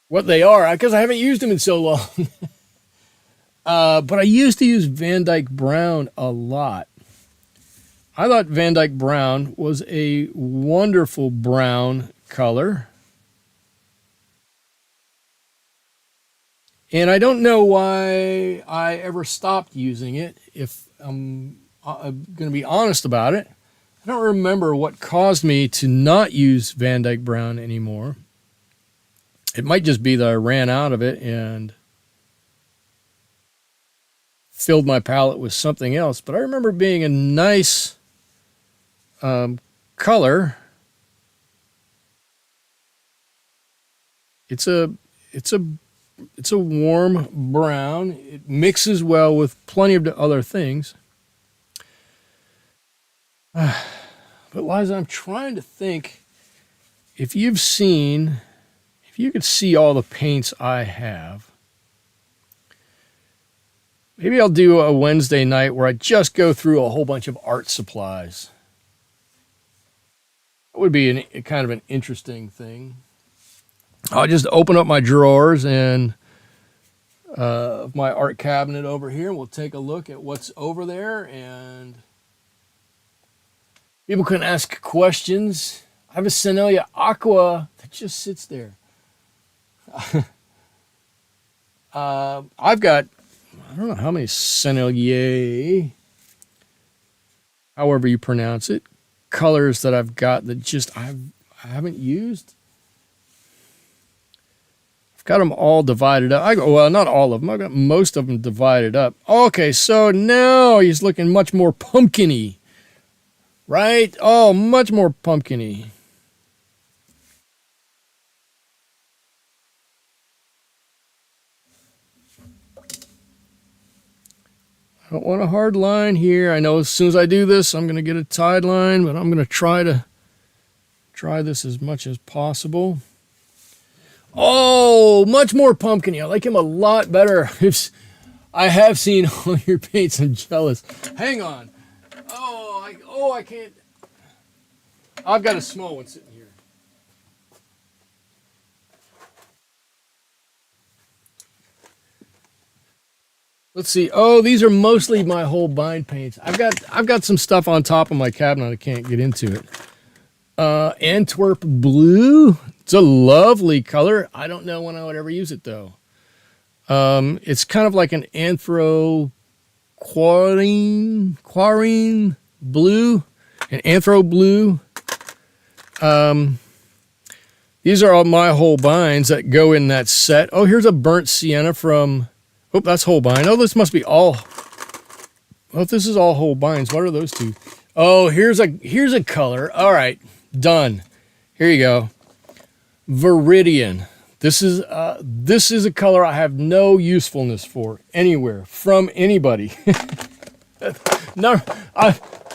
[SPEAKER 1] what they are, because I haven't used them in so long. But I used to use Van Dyke Brown a lot. I thought Van Dyke Brown was a wonderful brown color. And I don't know why I ever stopped using it, if I'm going to be honest about it. I don't remember what caused me to not use Van Dyke Brown anymore. It might just be that I ran out of it and filled my palette with something else. But I remember being a nice color. It's a warm brown. It mixes well with plenty of other things. But Liza, I'm trying to think if you could see all the paints I have. Maybe I'll do a Wednesday night where I just go through a whole bunch of art supplies. That would be kind of an interesting thing. I'll just open up my drawers and my art cabinet over here, and we'll take a look at what's over there, and people can ask questions. I have a Sennelier Aqua that just sits there. I've got, I don't know how many Sennelier, however you pronounce it, colors that I've got that just I haven't used. I've got them all divided up. Well, not all of them. I've got most of them divided up. Okay, so now he's looking much more pumpkin-y. Right? Oh, much more pumpkin-y. I don't want a hard line here. I know as soon as I do this, I'm going to get a tied line, but I'm going to try this as much as possible. Oh, much more pumpkin-y. I like him a lot better. I have seen all your paints. I'm jealous. Hang on. I can't. I've got a small one sitting here. Let's see. Oh, these are mostly my whole bind paints. I've got some stuff on top of my cabinet. I can't get into it. Antwerp Blue. It's a lovely color. I don't know when I would ever use it though. It's kind of like an anthro quarine blue, an anthro blue. These are all my whole binds that go in that set. Oh, here's a burnt sienna from. Oh, that's whole bind. Oh, this must be all. Oh, if this is all whole binds, what are those two? Oh, here's a color. All right, done. Here you go. Vidiian. This is a color I have no usefulness for anywhere from anybody. No,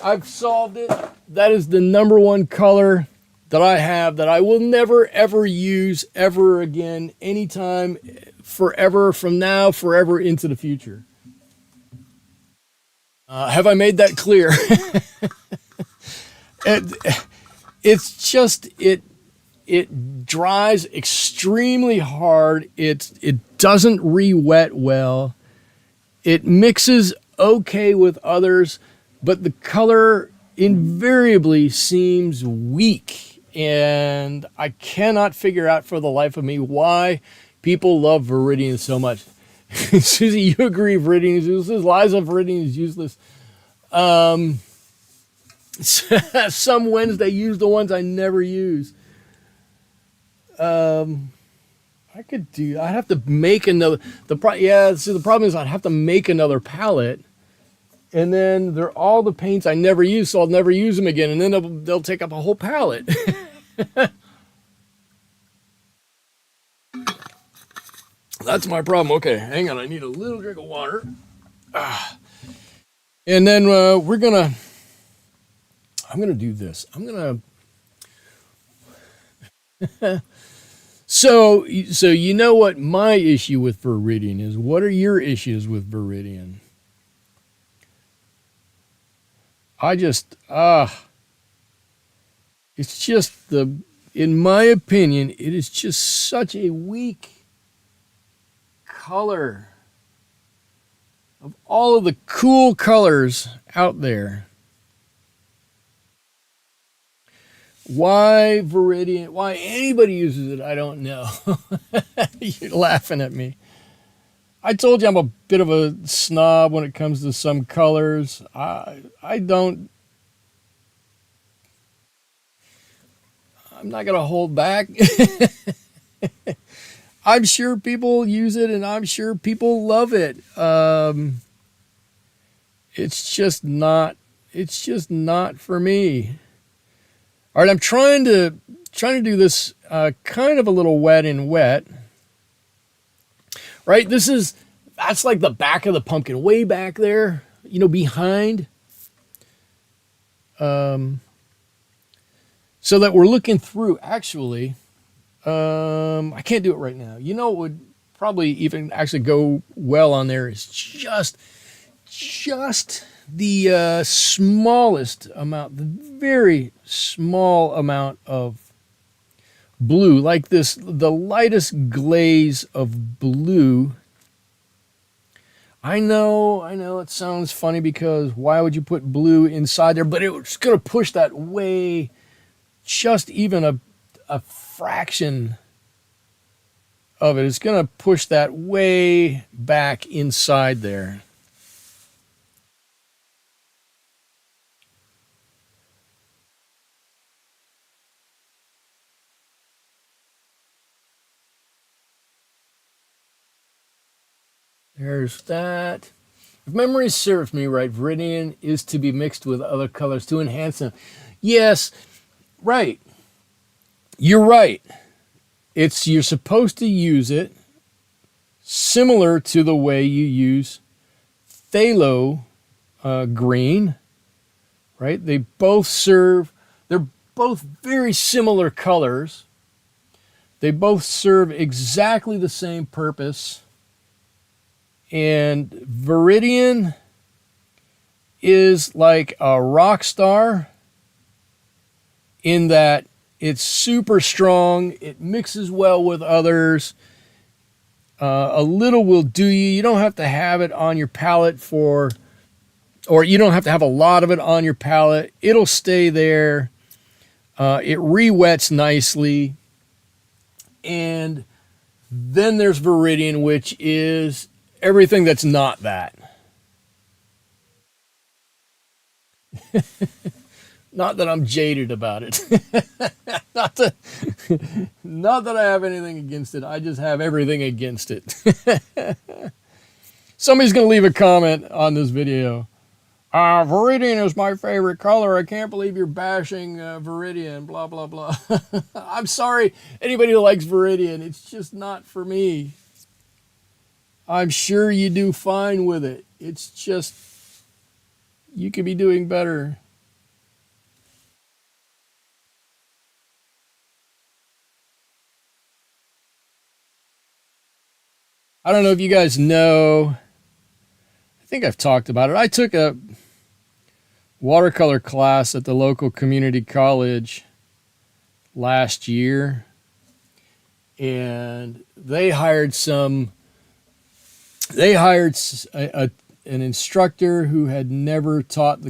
[SPEAKER 1] I've solved it. That is the number one color that I have that I will never, ever use ever again, anytime, forever, from now, forever into the future. Have I made that clear? it, it's just, it dries extremely hard. It doesn't re-wet well. It mixes okay with others, but the color invariably seems weak. And I cannot figure out for the life of me why people love Vidiian so much. Susie, you agree Vidiian is useless? Liza, Vidiian is useless. Some Wednesday use the ones I never use. I'd have to make another. The problem is I'd have to make another palette, and then they're all the paints I never use, so I'll never use them again, and then they'll take up a whole palette. That's my problem. Okay, hang on. I need a little drink of water. And then I'm gonna do this. So you know what my issue with Vidiian is. What are your issues with Vidiian? It's just in my opinion, it is just such a weak color of all of the cool colors out there. Why Vidiian? Why anybody uses it, I don't know. You're laughing at me. I told you I'm a bit of a snob when it comes to some colors. I'm not going to hold back. I'm sure people use it, and I'm sure people love it. It's just not for me. All right, I'm trying to do this kind of a little wet in wet. Right, that's like the back of the pumpkin, way back there, behind. So that we're looking through. Actually, I can't do it right now. What would probably even actually go well on there is just the smallest amount, the very small amount of blue, like the lightest glaze of blue. I know it sounds funny because why would you put blue inside there? But it's going to push that way, just even a fraction of it. It's going to push that way back inside there. There's that. If memory serves me right, Vidiian is to be mixed with other colors to enhance them. Yes, right. You're right. You're supposed to use it similar to the way you use phthalo green, right? They're both very similar colors. They both serve exactly the same purpose. And Vidiian is like a rock star in that it's super strong. It mixes well with others. A little will do you. You don't have to have it on your palette or you don't have to have a lot of it on your palette. It'll stay there. It re-wets nicely. And then there's Vidiian, which is everything that's not that. Not that I'm jaded about it. not that I have anything against it. I just have everything against it. Somebody's going to leave a comment on this video. Vidiian is my favorite color. I can't believe you're bashing Vidiian, blah, blah, blah. I'm sorry, anybody who likes Vidiian. It's just not for me. I'm sure you do fine with it. It's just, you could be doing better. I don't know if you guys know. I think I've talked about it. I took a watercolor class at the local community college last year, and they hired an instructor who had never taught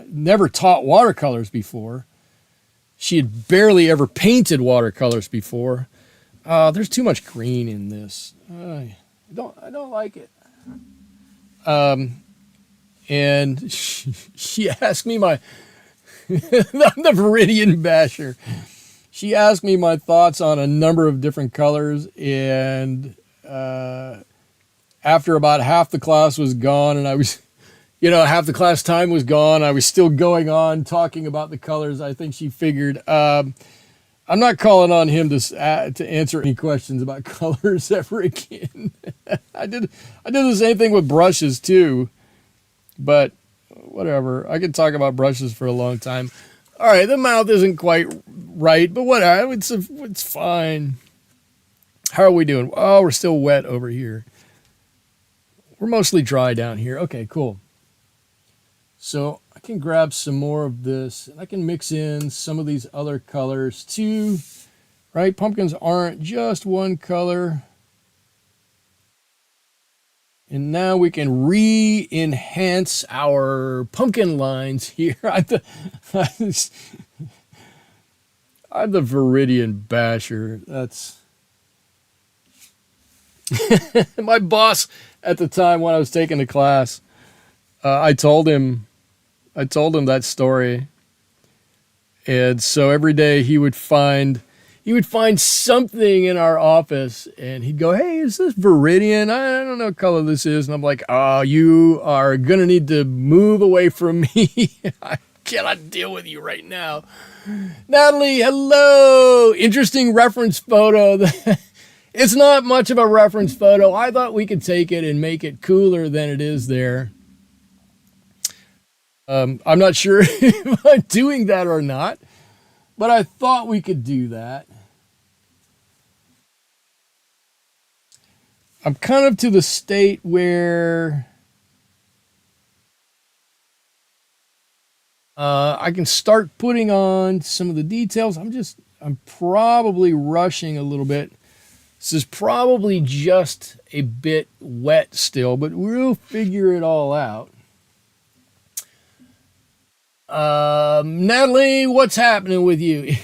[SPEAKER 1] never taught watercolors before. She had barely ever painted watercolors before. There's too much green in this. I don't like it. And she asked me I'm the Vidiian basher. She asked me my thoughts on a number of different colors, and after about half the class was gone, and I was, half the class time was gone, I was still going on talking about the colors. I think she figured I'm not calling on him to answer any questions about colors ever again. I did the same thing with brushes too, but whatever. I could talk about brushes for a long time. All right, the mouth isn't quite right, but whatever. It's fine. How are we doing? Oh, we're still wet over here. We're mostly dry down here. Okay, cool. So I can grab some more of this, and I can mix in some of these other colors too, right? Pumpkins aren't just one color. And now we can re-enhance our pumpkin lines here. I'm the Vidiian basher. That's my boss at the time when I was taking the class. I told him that story, and so every day he would find something in our office, and he'd go, "Hey, is this Vidiian? I don't know what color this is." And I'm like, "Oh, you are gonna need to move away from me. I cannot deal with you right now." Natalie, hello. Interesting reference photo. It's not much of a reference photo. I thought we could take it and make it cooler than it is there. I'm not sure if I'm doing that or not, but I thought we could do that. I'm kind of to the state where I can start putting on some of the details. I'm probably rushing a little bit. This is probably just a bit wet still, but we'll figure it all out. Natalie, what's happening with you?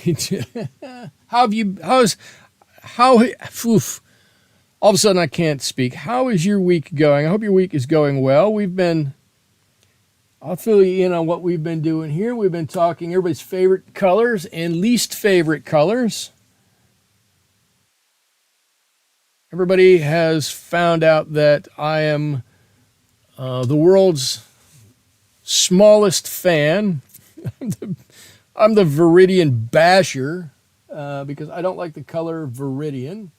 [SPEAKER 1] Oof, all of a sudden I can't speak. How is your week going? I hope your week is going well. I'll fill you in on what we've been doing here. We've been talking everybody's favorite colors and least favorite colors. Everybody has found out that I am the world's smallest fan. I'm the Vidiian basher because I don't like the color Vidiian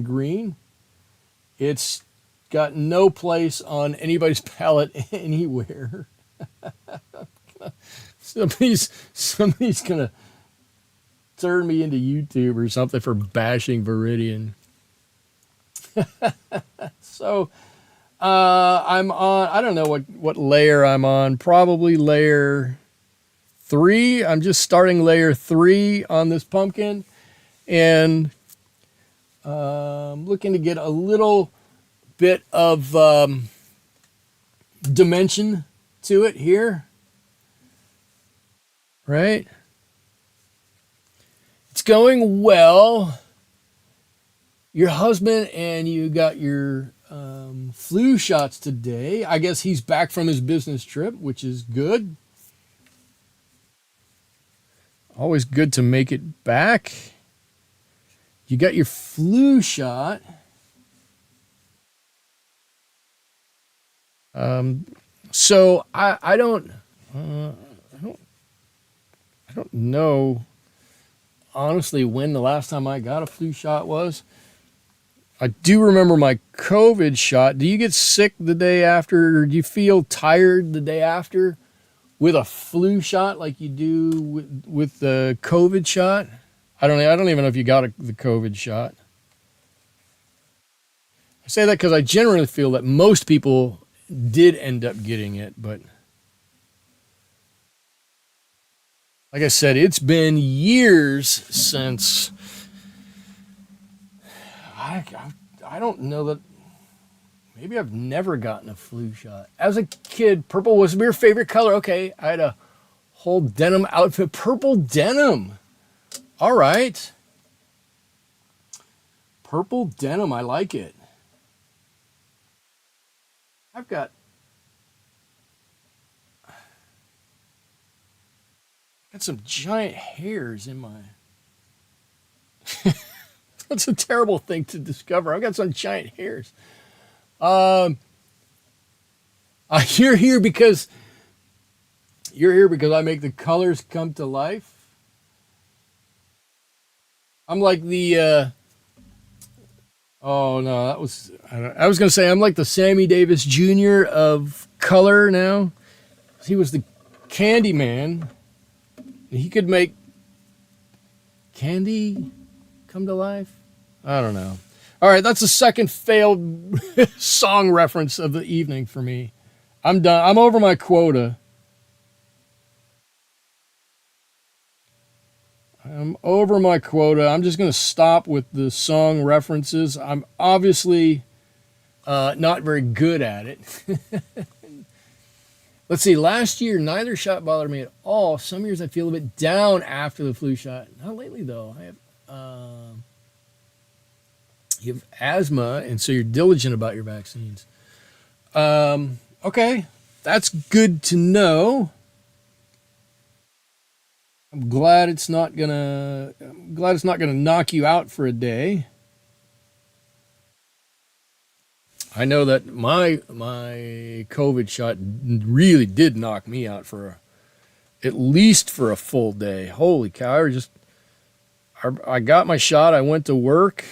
[SPEAKER 1] green. It's got no place on anybody's palette anywhere. Somebody's gonna turn me into YouTube or something for bashing Vidiian. So I'm on, I don't know what layer I'm on, probably layer 3. I'm just starting layer 3 on this pumpkin, and looking to get a little bit of dimension to it here, right? It's going well. Your husband and you got your flu shots today. I guess he's back from his business trip, which is good. Always good to make it back. You got your flu shot. So I don't know honestly when the last time I got a flu shot was. I do remember my COVID shot. Do you get sick the day after, or do you feel tired the day after with a flu shot like you do with the COVID shot? I don't even know if you got the COVID shot. I say that because I generally feel that most people did end up getting it, but like I said, it's been years since I don't know that. Maybe I've never gotten a flu shot. As a kid, purple was your favorite color. Okay, I had a whole denim outfit. Purple denim. All right. Purple denim, I like it. I've got some giant hairs in my... That's a terrible thing to discover. I've got some giant hairs. You're here because I make the colors come to life. I'm like the oh no, I was gonna say I'm like the Sammy Davis Jr. of color now. He was the candy man. He could make candy come to life. I don't know. All right, that's the second failed song reference of the evening for me. I'm done. I'm over my quota. I'm just going to stop with the song references. I'm obviously not very good at it. Let's see. Last year, neither shot bothered me at all. Some years I feel a bit down after the flu shot. Not lately, though. I have... you have asthma, and so you're diligent about your vaccines. Okay, that's good to know. I'm glad it's not gonna knock you out for a day. I know that my COVID shot really did knock me out for at least for a full day. Holy cow! I got my shot. I went to work.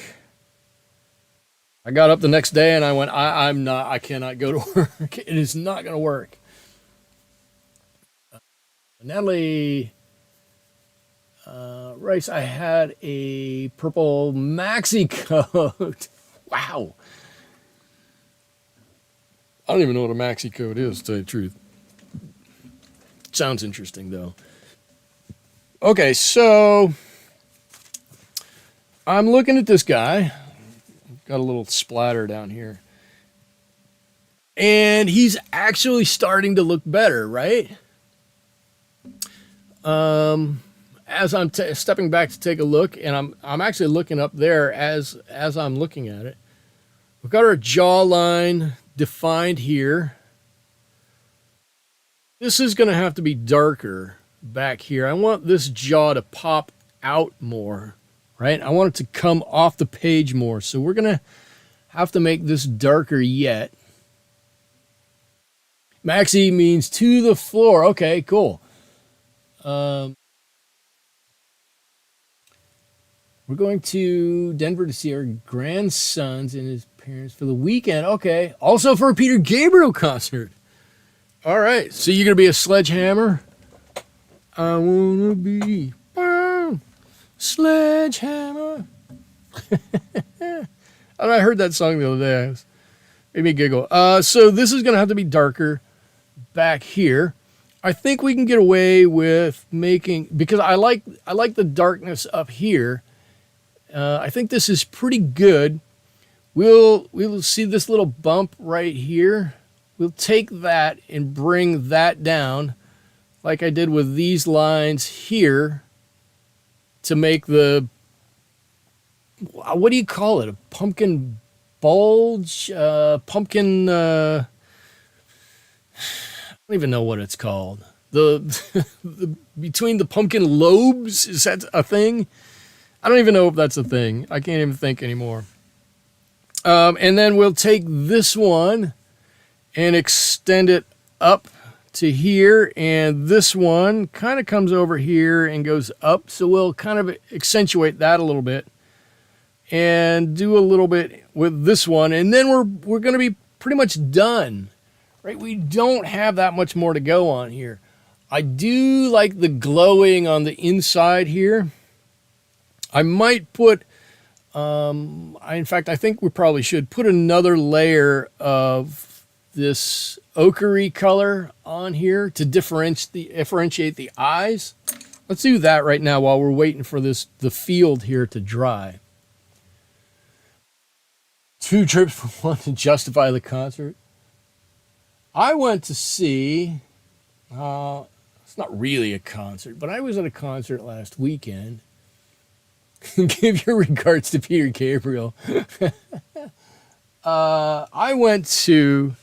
[SPEAKER 1] I got up the next day and I went, I cannot go to work. It is not going to work. Natalie writes, I had a purple maxi coat. Wow. I don't even know what a maxi coat is, to tell you the truth. Sounds interesting, though. Okay, so I'm looking at this guy. Got a little splatter down here. And he's actually starting to look better, right? As I'm stepping back to take a look, and I'm actually looking up there as I'm looking at it. We've got our jawline defined here. This is going to have to be darker back here. I want this jaw to pop out more. Right? I want it to come off the page more. So we're going to have to make this darker yet. Maxi means to the floor. Okay, cool. We're going to Denver to see our grandsons and his parents for the weekend. Okay. Also for a Peter Gabriel concert. All right. So you're going to be a sledgehammer? I want to be... Sledgehammer. I heard that song the other day. It made me giggle. So this is going to have to be darker back here. I think we can get away with making, because I like the darkness up here. I think this is pretty good. We'll see this little bump right here. We'll take that and bring that down like I did with these lines here. To make the, what do you call it? A pumpkin bulge? Pumpkin, I don't even know what it's called. Between the pumpkin lobes, is that a thing? I don't even know if that's a thing. I can't even think anymore. And then we'll take this one and extend it up to here, and this one kind of comes over here and goes up, so we'll kind of accentuate that a little bit and do a little bit with this one, and then we're going to be pretty much done, right? We don't have that much more to go on here. I do like the glowing on the inside here. I might put In fact, I think we probably should put another layer of this ochre color on here to differentiate the eyes. Let's do that right now while we're waiting for the field here to dry. 2 trips for one to justify the concert. I went to see, it's not really a concert, but I was at a concert last weekend. Give your regards to Peter Gabriel. I went to,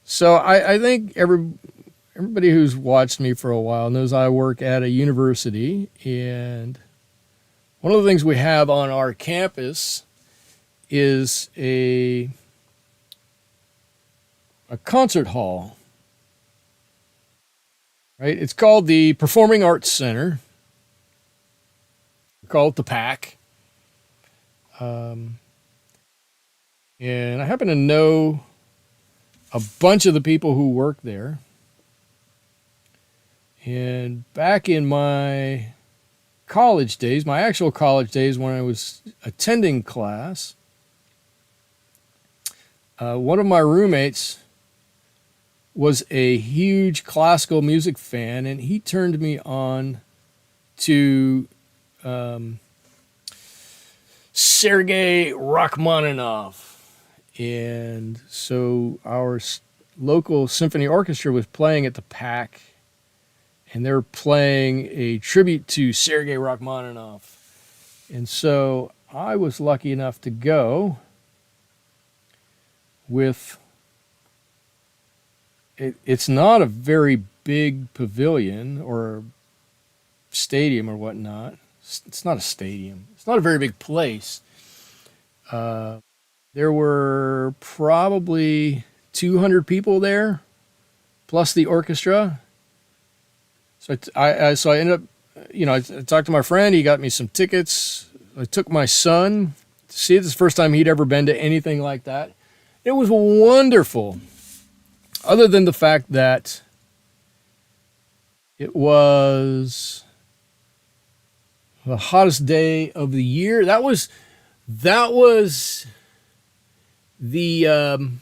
[SPEAKER 1] so I think everybody who's watched me for a while knows I work at a university, and one of the things we have on our campus is a concert hall, right? It's called the Performing Arts Center. We call it the PAC. And I happen to know a bunch of the people who work there. And back in my college days, my actual college days when I was attending class, one of my roommates was a huge classical music fan, and he turned me on to Sergei Rachmaninoff. And so our local symphony orchestra was playing at the PAC, and they were playing a tribute to Sergei Rachmaninoff. And so I was lucky enough to go with, it's not a very big pavilion or stadium or whatnot. It's not a stadium. It's not a very big place. There were probably 200 people there, plus the orchestra. So I ended up, I talked to my friend. He got me some tickets. I took my son to see it. This is the first time he'd ever been to anything like that. It was wonderful, other than the fact that it was the hottest day of the year. That was the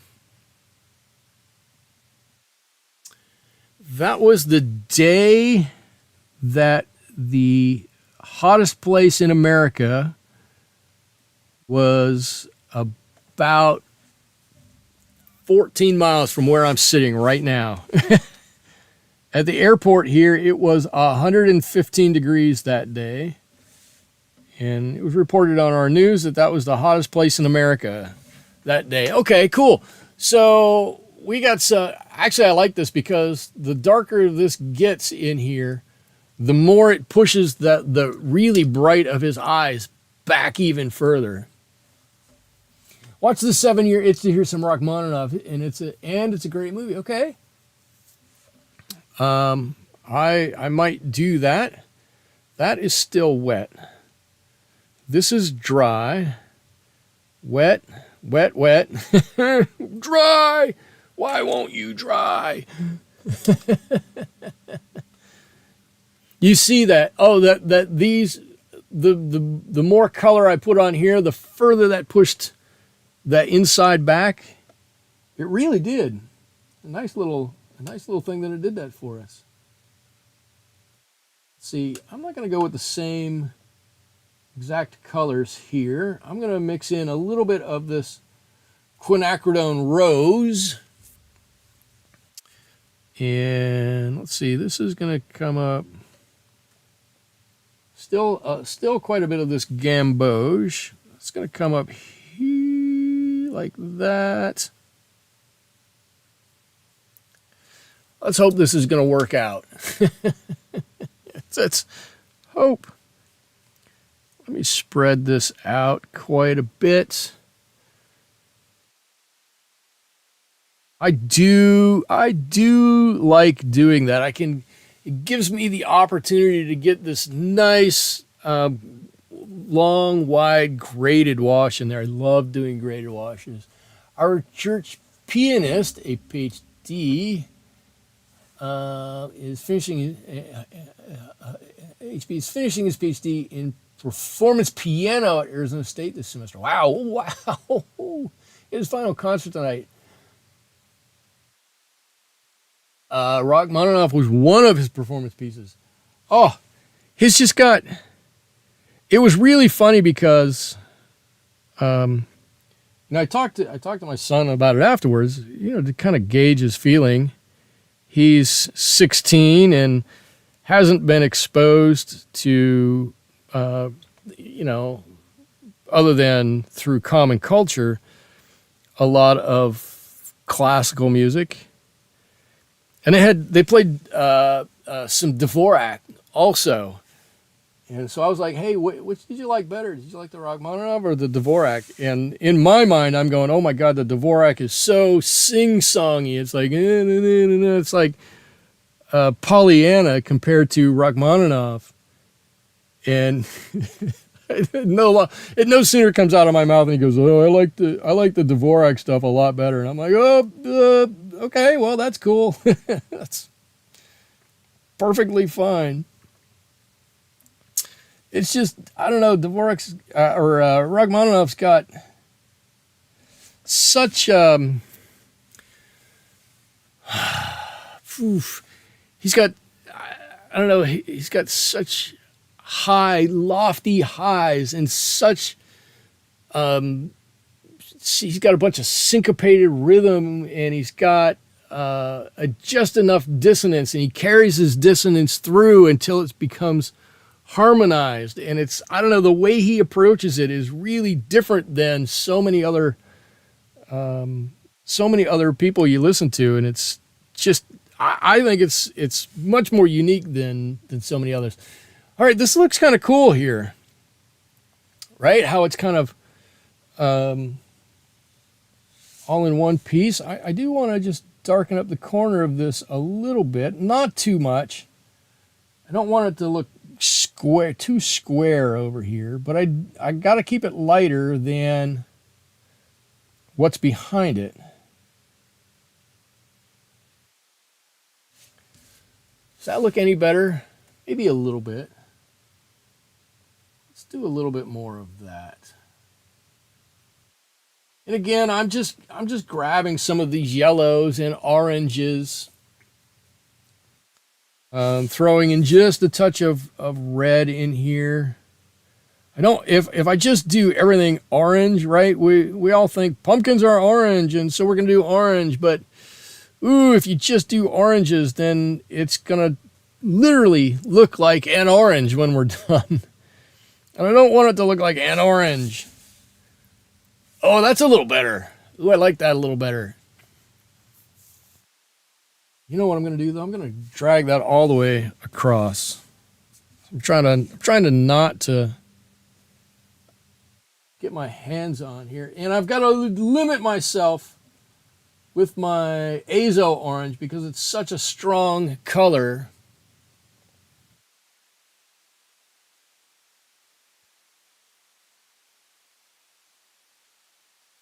[SPEAKER 1] day that the hottest place in America was about 14 miles from where I'm sitting right now. At the airport here, it was 115 degrees that day. And it was reported on our news that was the hottest place in America that day. Okay, cool. So we got, actually I like this because the darker this gets in here, the more it pushes the really bright of his eyes back even further. Watch the 7-Year Itch to hear some Rachmaninoff, and it's a great movie. Okay. I might do that. That is still wet. This is dry. Wet, wet, wet. Dry. Why won't you dry? You see that? Oh, that these the more color I put on here, the further that pushed that inside back. It really did. A nice little thing that it did that for us. See, I'm not going to go with the same exact colors here. I'm going to mix in a little bit of this quinacridone rose. And let's see, this is going to come up. Still quite a bit of this gamboge. It's going to come up here like that. Let's hope this is going to work out. Let's hope. Let me spread this out quite a bit. I do like doing that. It gives me the opportunity to get this nice, long, wide graded wash in there. I love doing graded washes. Our church pianist, a PhD, is finishing his PhD in performance piano at Arizona State this semester. Wow, wow. His final concert tonight. Rachmaninoff was one of his performance pieces. Oh, he's just got. It was really funny because, I talked to my son about it afterwards. To kind of gauge his feeling. He's 16 and hasn't been exposed to, other than through common culture, a lot of classical music. And they played some Dvorak also. And so I was like, hey, which did you like better? Did you like the Rachmaninoff or the Dvorak? And in my mind, I'm going, oh my God, the Dvorak is so sing-songy. It's like, it's like Pollyanna compared to Rachmaninoff. And it no sooner comes out of my mouth and he goes, oh, I like the Dvorak stuff a lot better. And I'm like, oh, okay, well, that's cool. That's perfectly fine. It's just, I don't know, Dvorak's Rachmaninoff's got such, he's got, I don't know, he's got such lofty highs and such, he's got a bunch of syncopated rhythm and he's got just enough dissonance and he carries his dissonance through until it becomes harmonized, and it's, I don't know, the way he approaches it is really different than so many other people you listen to, and it's just, I think it's much more unique than so many others. All right, this looks kind of cool here, right? How it's kind of all in one piece. I do want to just darken up the corner of this a little bit, not too much. I don't want it to look too square over here, but I got to keep it lighter than what's behind it. Does that look any better? Maybe a little bit. Let's do a little bit more of that. And again, I'm just grabbing some of these yellows and oranges. Throwing in just a touch of red in here. If I just do everything orange, right? We all think pumpkins are orange, and so we're going to do orange. But, if you just do oranges, then it's going to literally look like an orange when we're done. And I don't want it to look like an orange. Oh, that's a little better. Ooh, I like that a little better. You know what I'm going to do, though? I'm going to drag that all the way across. I'm trying to not to get my hands on here. And I've got to limit myself with my azo orange because it's such a strong color.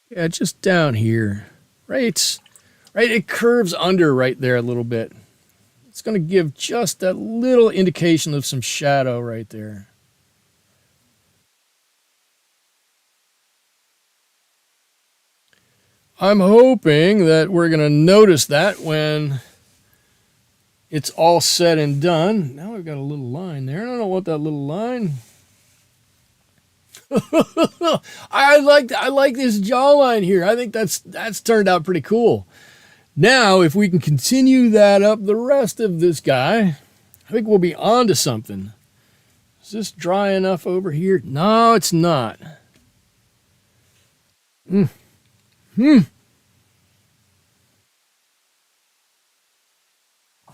[SPEAKER 1] Yeah, just down here. Right, it curves under right there a little bit. It's going to give just that little indication of some shadow right there. I'm hoping that we're going to notice that when it's all said and done. Now I've got a little line there. I don't want that little line. I like this jawline here. I think that's turned out pretty cool. Now, if we can continue that up the rest of this guy, I think we'll be on to something. Is this dry enough over here? No, it's not. Let's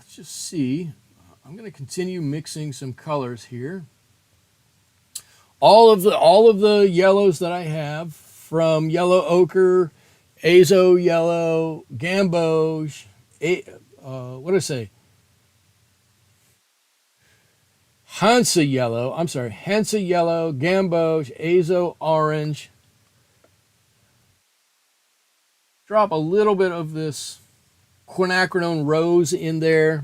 [SPEAKER 1] just see. I'm going to continue mixing some colors here. All of the yellows that I have, from yellow ochre, azo yellow, gamboge, what did I say? Hansa yellow, gamboge, azo orange. Drop a little bit of this quinacridone rose in there.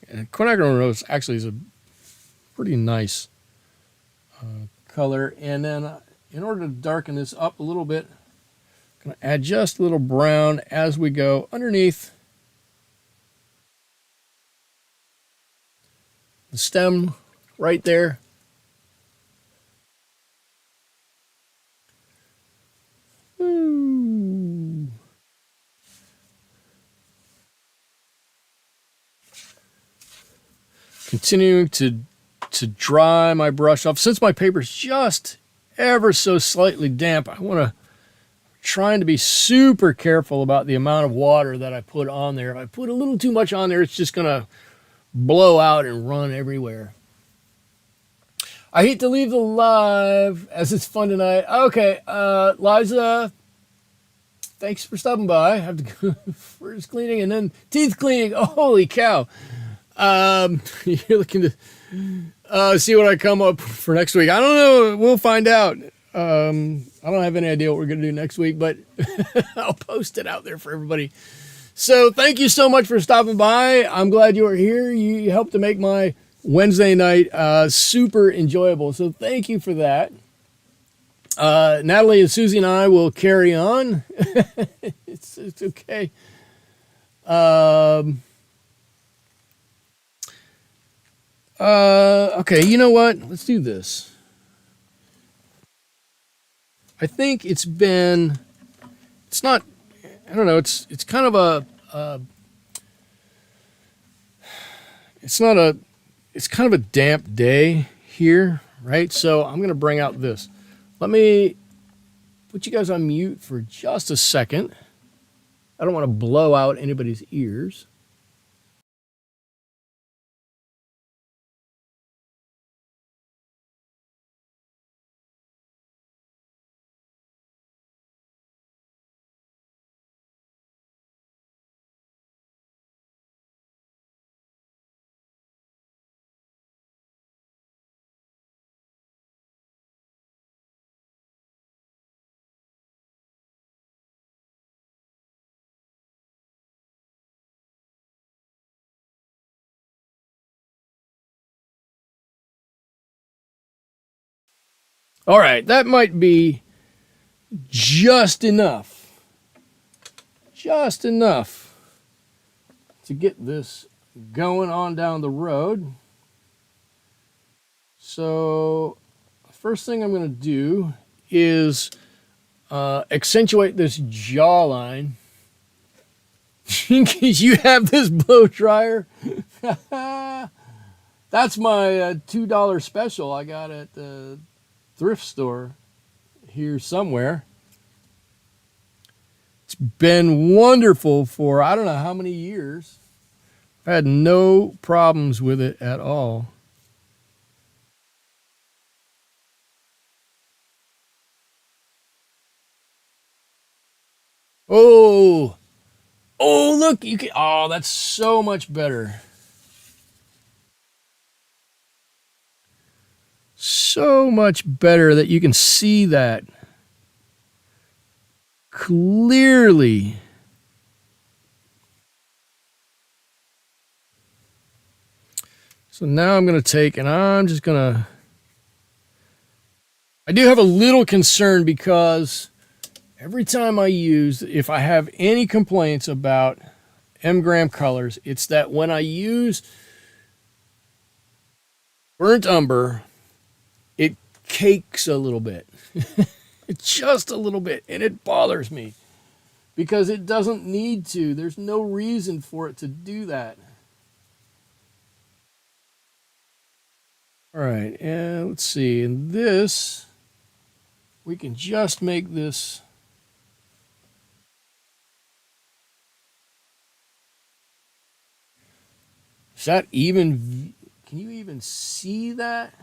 [SPEAKER 1] And quinacridone rose actually is a pretty nice color. And then in order to darken this up a little bit, I'm going to add just a little brown as we go underneath the stem right there. Ooh. Continuing to dry my brush off. Since my paper's just ever so slightly damp, I want to trying to be super careful about the amount of water that I put on there. If I put a little too much on there, it's just going to blow out and run everywhere. I hate to leave the live as it's fun tonight. Okay, Liza, thanks for stopping by. I have to go first cleaning and then teeth cleaning. Oh, holy cow. You're looking to see what I come up for next week. I don't know. We'll find out. I don't have any idea what we're going to do next week, but I'll post it out there for everybody. So thank you so much for stopping by. I'm glad you are here. You helped to make my Wednesday night super enjoyable. So thank you for that. Natalie and Susie and I will carry on. It's okay. Okay, you know what? Let's do this. I think it's not, I don't know, it's kind of it's kind of a damp day here, right? So I'm going to bring out this. Let me put you guys on mute for just a second. I don't want to blow out anybody's ears. All right, that might be just enough to get this going on down the road. So first thing I'm going to do is accentuate this jawline. In case you have this blow dryer. That's my $2 special I got at the thrift store here somewhere. It's been wonderful for I don't know how many years. I've had no problems with it at all. Oh, look, you can, oh, that's so much better. So much better that you can see that clearly. So now I'm going to take and I'm just going to, I do have a little concern because every time I use, if I have any complaints about M-gram colors, it's that when I use burnt umber, it cakes a little bit. Just a little bit, and it bothers me because it doesn't need to. There's no reason for it to do that. All right, and let's see. In this, we can just make this. Is that even? Can you even see that?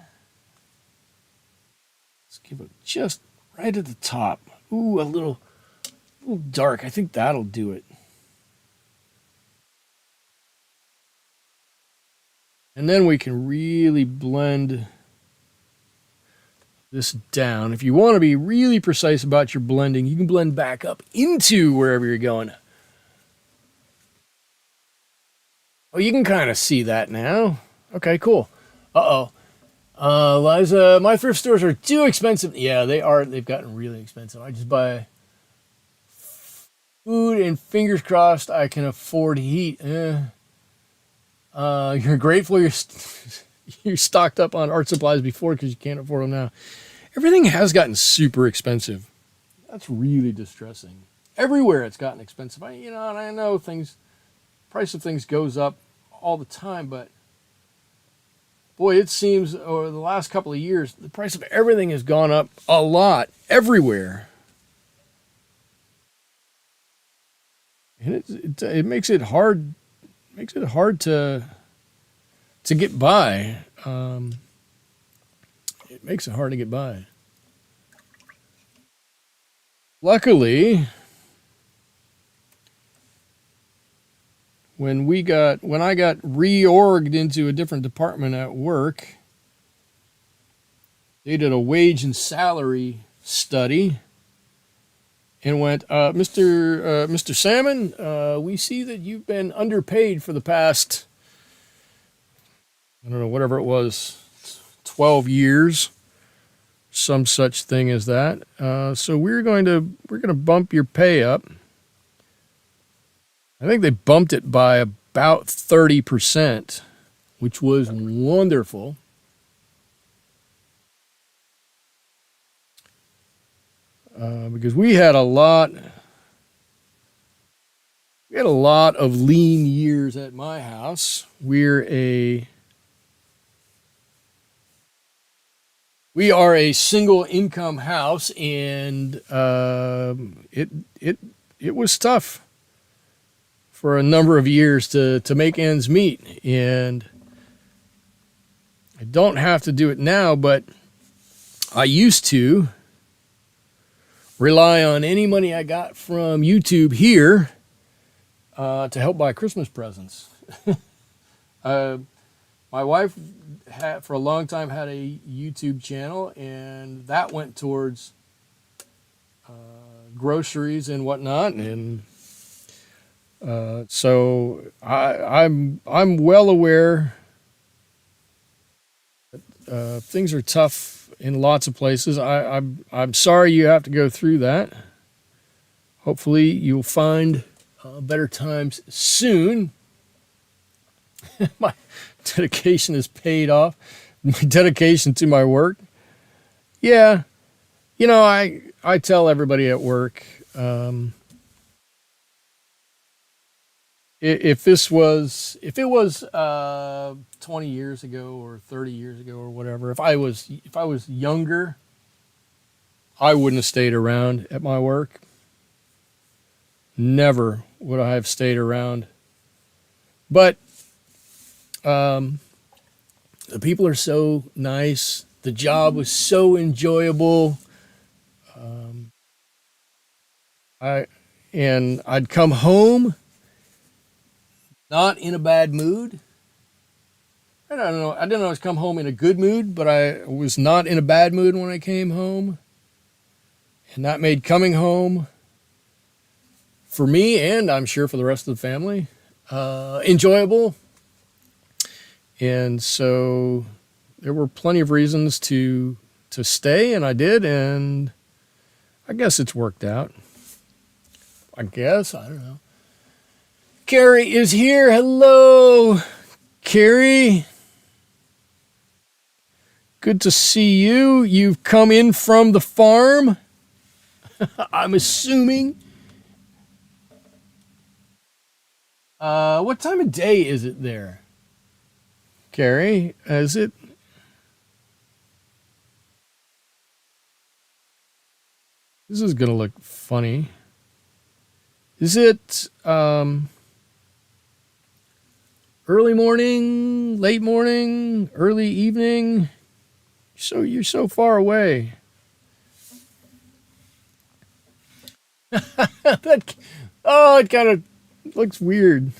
[SPEAKER 1] Let's give it just right at the top. Ooh, a little dark. I think that'll do it. And then we can really blend this down. If you want to be really precise about your blending, you can blend back up into wherever you're going. Oh, you can kind of see that now. Okay, cool. Uh-oh. Liza, my thrift stores are too expensive. Yeah, they are. They've gotten really expensive. I just buy food and fingers crossed I can afford heat. You're grateful you're stocked up on art supplies before because you can't afford them now. Everything has gotten super expensive. That's really distressing. Everywhere it's gotten expensive. And I know price of things goes up all the time, but boy, it seems over the last couple of years, the price of everything has gone up a lot everywhere. And it makes it hard to get by. It makes it hard to get by. Luckily, when I got reorged into a different department at work, they did a wage and salary study and went, Mr. Salmon, we see that you've been underpaid for the past, I don't know, whatever it was, 12 years, some such thing as that. So we're going to bump your pay up. I think they bumped it by about 30%, which was wonderful. Because we had a lot of lean years at my house. We are a single income house, and it was tough for a number of years to make ends meet. And I don't have to do it now, but I used to rely on any money I got from YouTube here to help buy Christmas presents. My wife for a long time had a YouTube channel, and that went towards groceries and whatnot. And so I'm well aware that things are tough in lots of places. I'm sorry you have to go through that. Hopefully you'll find better times soon. My dedication is paid off. My dedication to my work. Yeah, I tell everybody at work, if it was 20 years ago or 30 years ago or whatever, if I was younger, I wouldn't have stayed around at my work. Never would I have stayed around. But the people are so nice. The job was so enjoyable. I'd come home not in a bad mood. I don't know. I didn't always come home in a good mood, but I was not in a bad mood when I came home. And that made coming home, for me and I'm sure for the rest of the family, enjoyable. And so there were plenty of reasons to stay, and I did, and I guess it's worked out. I don't know. Carrie is here. Hello, Carrie. Good to see you. You've come in from the farm, I'm assuming. What time of day is it there, Carrie? Is it? This is going to look funny. Is it early morning, late morning, early evening? So you're so far away. It kind of looks weird.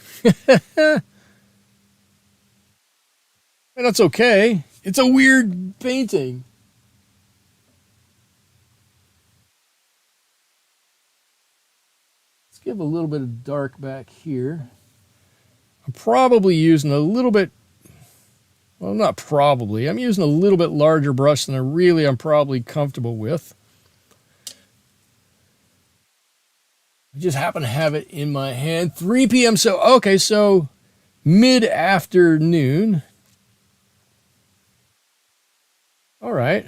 [SPEAKER 1] And that's okay. It's a weird painting. Let's give a little bit of dark back here. I'm probably using a little bit Well, not probably. I'm using a little bit larger brush than I'm probably comfortable with. I just happen to have it in my hand. 3 p.m. So, okay, so mid-afternoon. All right.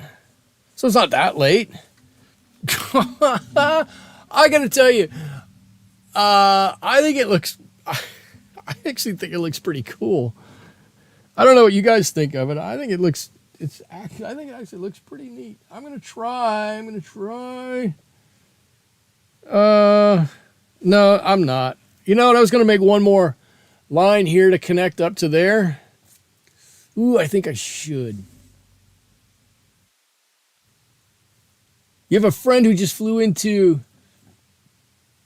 [SPEAKER 1] So it's not that late. I got to tell you, I think it looks, I actually think it looks pretty cool. I don't know what you guys think of it. I think it looks, I think it actually looks pretty neat. I'm going to try. No, I'm not. You know what? I was going to make one more line here to connect up to there. Ooh, I think I should. You have a friend who just flew into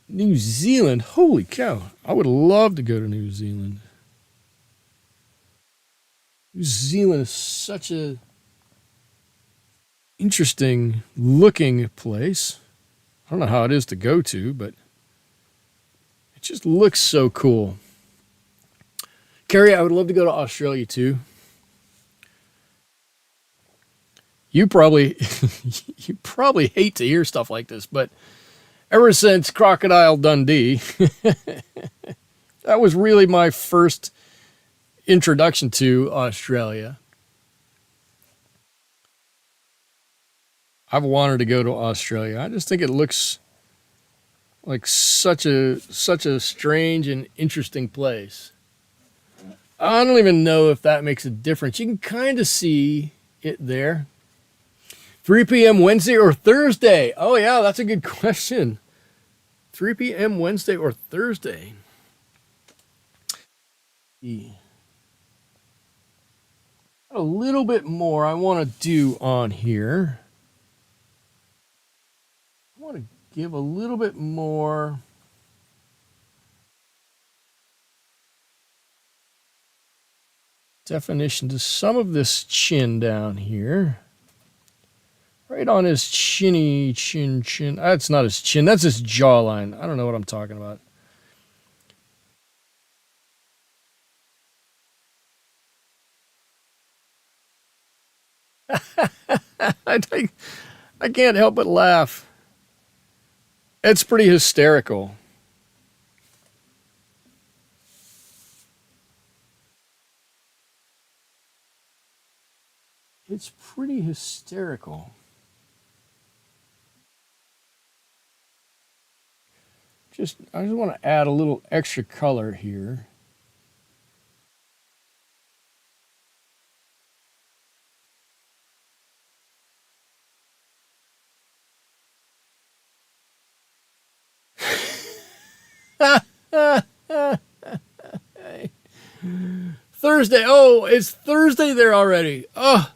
[SPEAKER 1] New Zealand. Holy cow. I would love to go to New Zealand. New Zealand is such a interesting looking place. I don't know how it is to go to, but it just looks so cool. Carrie, I would love to go to Australia too. You probably hate to hear stuff like this, but ever since Crocodile Dundee, that was really my first introduction to Australia. I've wanted to go to Australia. I just think it looks like such a strange and interesting place. I don't even know if that makes a difference. You can kind of see it there. 3 p.m. Wednesday or Thursday? Oh, yeah, that's a good question. 3 p.m. Wednesday or Thursday? A little bit more I want to do on here. I want to give a little bit more definition to some of this chin down here. Right on his chinny chin. That's not his chin. That's his jawline. I don't know what I'm talking about. I can't help but laugh. It's pretty hysterical. It's pretty hysterical. I just want to add a little extra color here. Thursday. Oh, it's Thursday there already. Oh,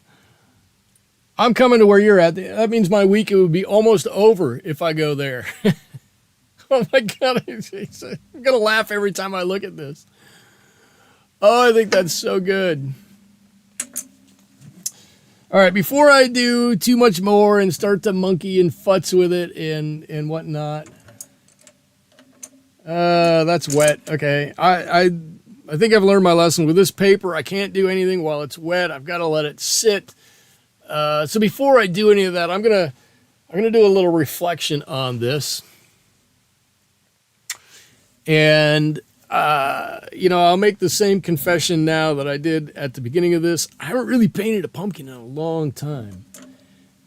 [SPEAKER 1] I'm coming to where you're at. That means my week would be almost over if I go there. Oh my God. I'm going to laugh every time I look at this. Oh, I think that's so good. All right, before I do too much more and start to monkey and futz with it and whatnot. That's wet. Okay. I think I've learned my lesson with this paper. I can't do anything while it's wet. I've got to let it sit. So before I do any of that, I'm gonna do a little reflection on this. And I'll make the same confession now that I did at the beginning of this. I haven't really painted a pumpkin in a long time.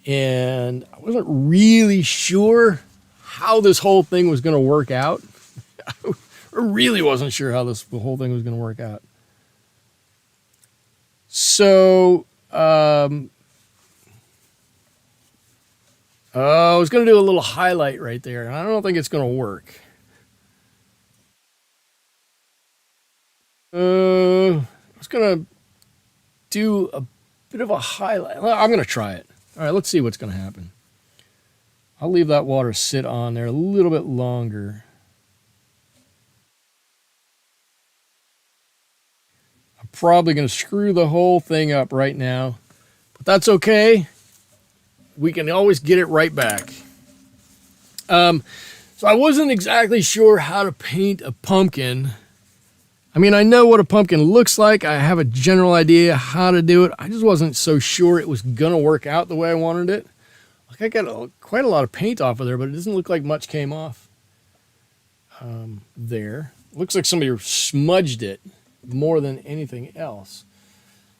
[SPEAKER 1] And I wasn't really sure how this whole thing was going to work out. I really wasn't sure how the whole thing was going to work out. So, I was going to do a little highlight right there, and I don't think it's going to work. I was going to do a bit of a highlight. I'm going to try it. All right, let's see what's going to happen. I'll leave that water sit on there a little bit longer. I'm probably going to screw the whole thing up right now, but that's okay. We can always get it right back. So I wasn't exactly sure how to paint a pumpkin. I mean, I know what a pumpkin looks like. I have a general idea how to do it. I just wasn't so sure it was going to work out the way I wanted it. Like I got quite a lot of paint off of there, but it doesn't look like much came off there. Looks like somebody smudged it more than anything else.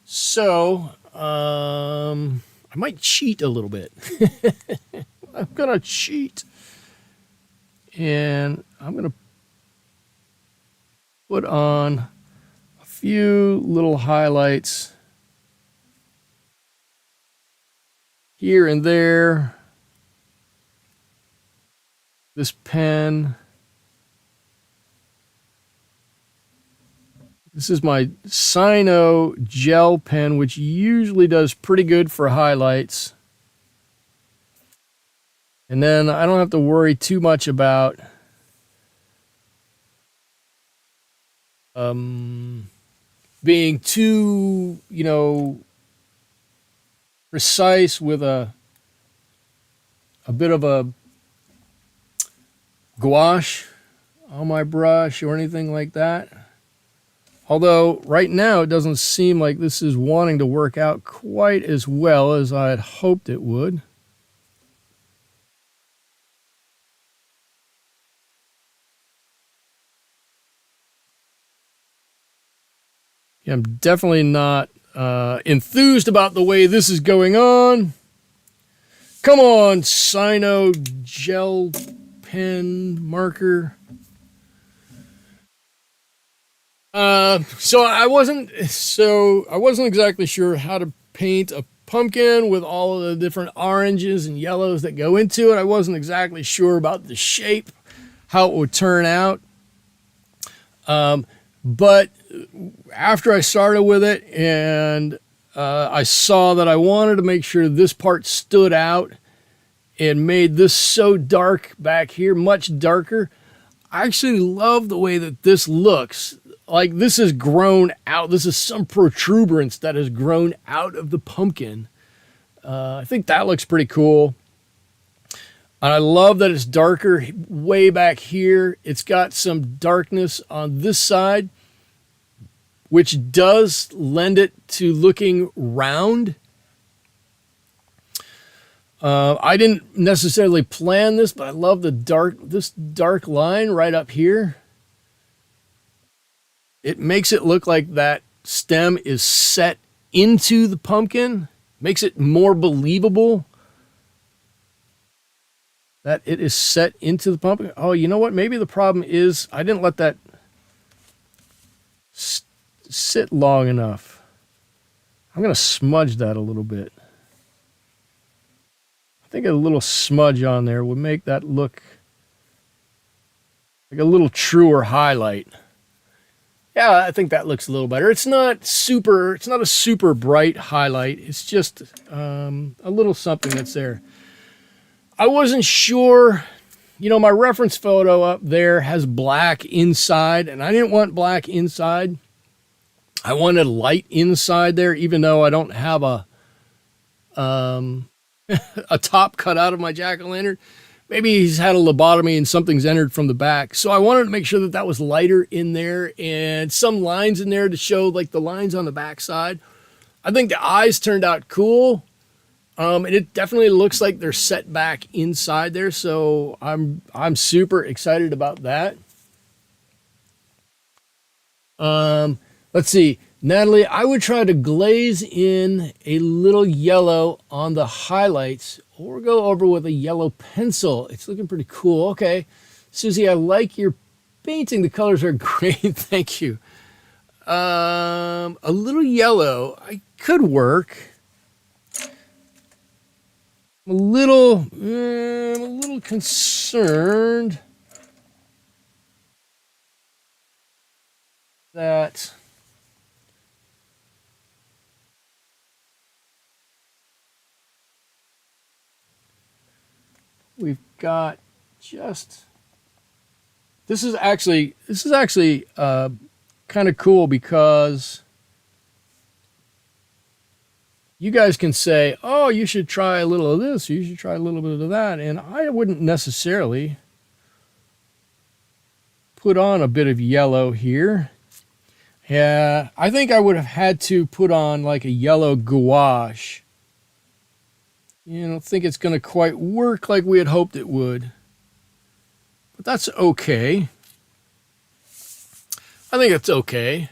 [SPEAKER 1] So I might cheat a little bit. I'm going to cheat. And I'm going to put on a few little highlights here and there. This pen. This is my Sino gel pen, which usually does pretty good for highlights. And then I don't have to worry too much about being too, precise with a bit of a gouache on my brush or anything like that. Although right now it doesn't seem like this is wanting to work out quite as well as I had hoped it would. Yeah, I'm definitely not enthused about the way this is going on. Come on, Sino gel pen marker. So I wasn't exactly sure how to paint a pumpkin with all of the different oranges and yellows that go into it. I wasn't exactly sure about the shape, how it would turn out. But after I started with it and I saw that I wanted to make sure this part stood out and made this so dark back here, much darker. I actually love the way that this looks. Like this has grown out. This is some protuberance that has grown out of the pumpkin. I think that looks pretty cool. And I love that it's darker way back here. It's got some darkness on this side, which does lend it to looking round. I didn't necessarily plan this, but I love this dark line right up here. It makes it look like that stem is set into the pumpkin, makes it more believable that it is set into the pumpkin. Oh, you know what? Maybe the problem is I didn't let that sit long enough. I'm going to smudge that a little bit. I think a little smudge on there would make that look like a little truer highlight. Yeah, I think that looks a little better. It's not a super bright highlight. It's just a little something that's there. I wasn't sure, my reference photo up there has black inside, and I didn't want black inside. I wanted light inside there, even though I don't have a top cut out of my jack-o'-lantern. Maybe he's had a lobotomy and something's entered from the back. So I wanted to make sure that that was lighter in there and some lines in there to show like the lines on the back side. I think the eyes turned out cool. And it definitely looks like they're set back inside there. So I'm super excited about that. Let's see. Natalie, I would try to glaze in a little yellow on the highlights or go over with a yellow pencil. It's looking pretty cool. Okay. Susie, I like your painting. The colors are great. Thank you. A little yellow. I could work. I'm a little concerned that we've got just, this is actually kind of cool because you guys can say, oh, you should try a little of this, or you should try a little bit of that. And I wouldn't necessarily put on a bit of yellow here. Yeah, I think I would have had to put on like a yellow gouache. I don't think it's going to quite work like we had hoped it would. But that's okay. I think it's okay.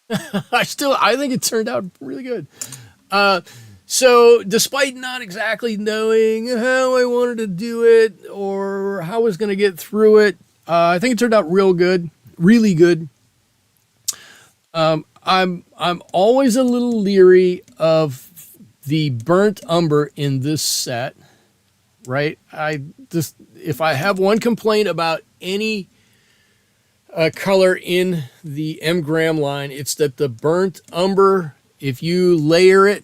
[SPEAKER 1] I think it turned out really good. Uh, so despite not exactly knowing how I wanted to do it or how I was going to get through it, I think it turned out real good, really good. I'm always a little leery of the burnt umber in this set, right? I just, if I have one complaint about any color in the M gram line, it's that the burnt umber, if you layer it,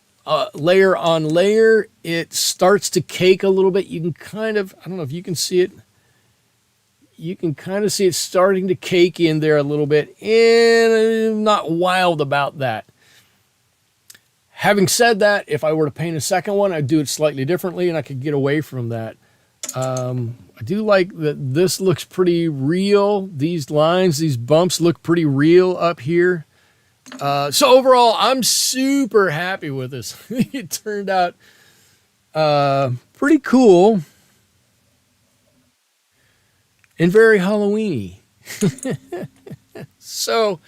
[SPEAKER 1] layer on layer, it starts to cake a little bit. You can kind of, I don't know if you can see it. You can kind of see it starting to cake in there a little bit, and I'm not wild about that. Having said that, if I were to paint a second one, I'd do it slightly differently, and I could get away from that. I do like that this looks pretty real. These lines, these bumps look pretty real up here. So overall, I'm super happy with this. It turned out pretty cool and very Halloweeny. So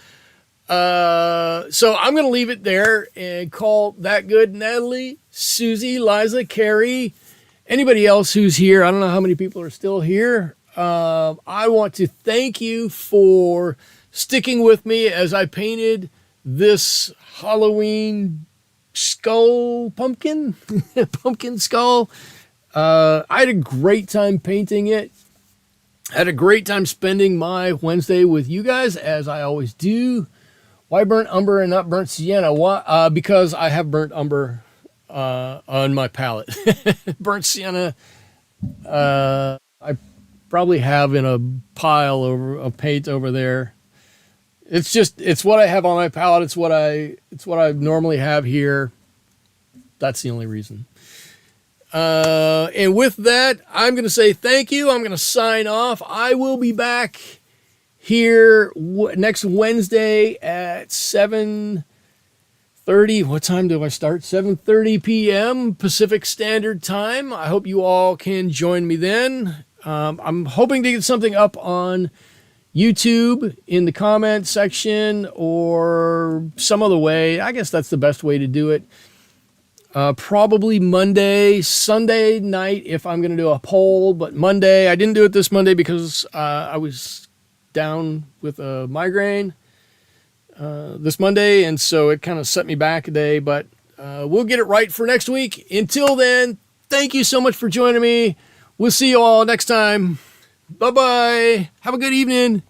[SPEAKER 1] I'm going to leave it there and call that good. Natalie, Susie, Liza, Carrie, anybody else who's here. I don't know how many people are still here. I want to thank you for sticking with me as I painted this Halloween skull pumpkin, pumpkin skull. I had a great time painting it. I had a great time spending my Wednesday with you guys, as I always do. Why burnt umber and not burnt sienna? Why? Because I have burnt umber on my palette. Burnt sienna, I probably have in a pile of paint over there. It's what I have on my palette. It's what I normally have here. That's the only reason. And with that, I'm going to say thank you. I'm going to sign off. I will be back here next Wednesday at 7:30. What time do I start? 7:30 p.m. Pacific Standard Time. I hope you all can join me then. I'm hoping to get something up on YouTube in the comment section or some other way. I guess that's the best way to do it. Probably Monday, Sunday night if I'm going to do a poll, but Monday, I didn't do it this Monday because I was down with a migraine this Monday, and so it kind of set me back a day, but we'll get it right for next week. Until then, thank you so much for joining me. We'll see you all next time. Bye-bye. Have a good evening.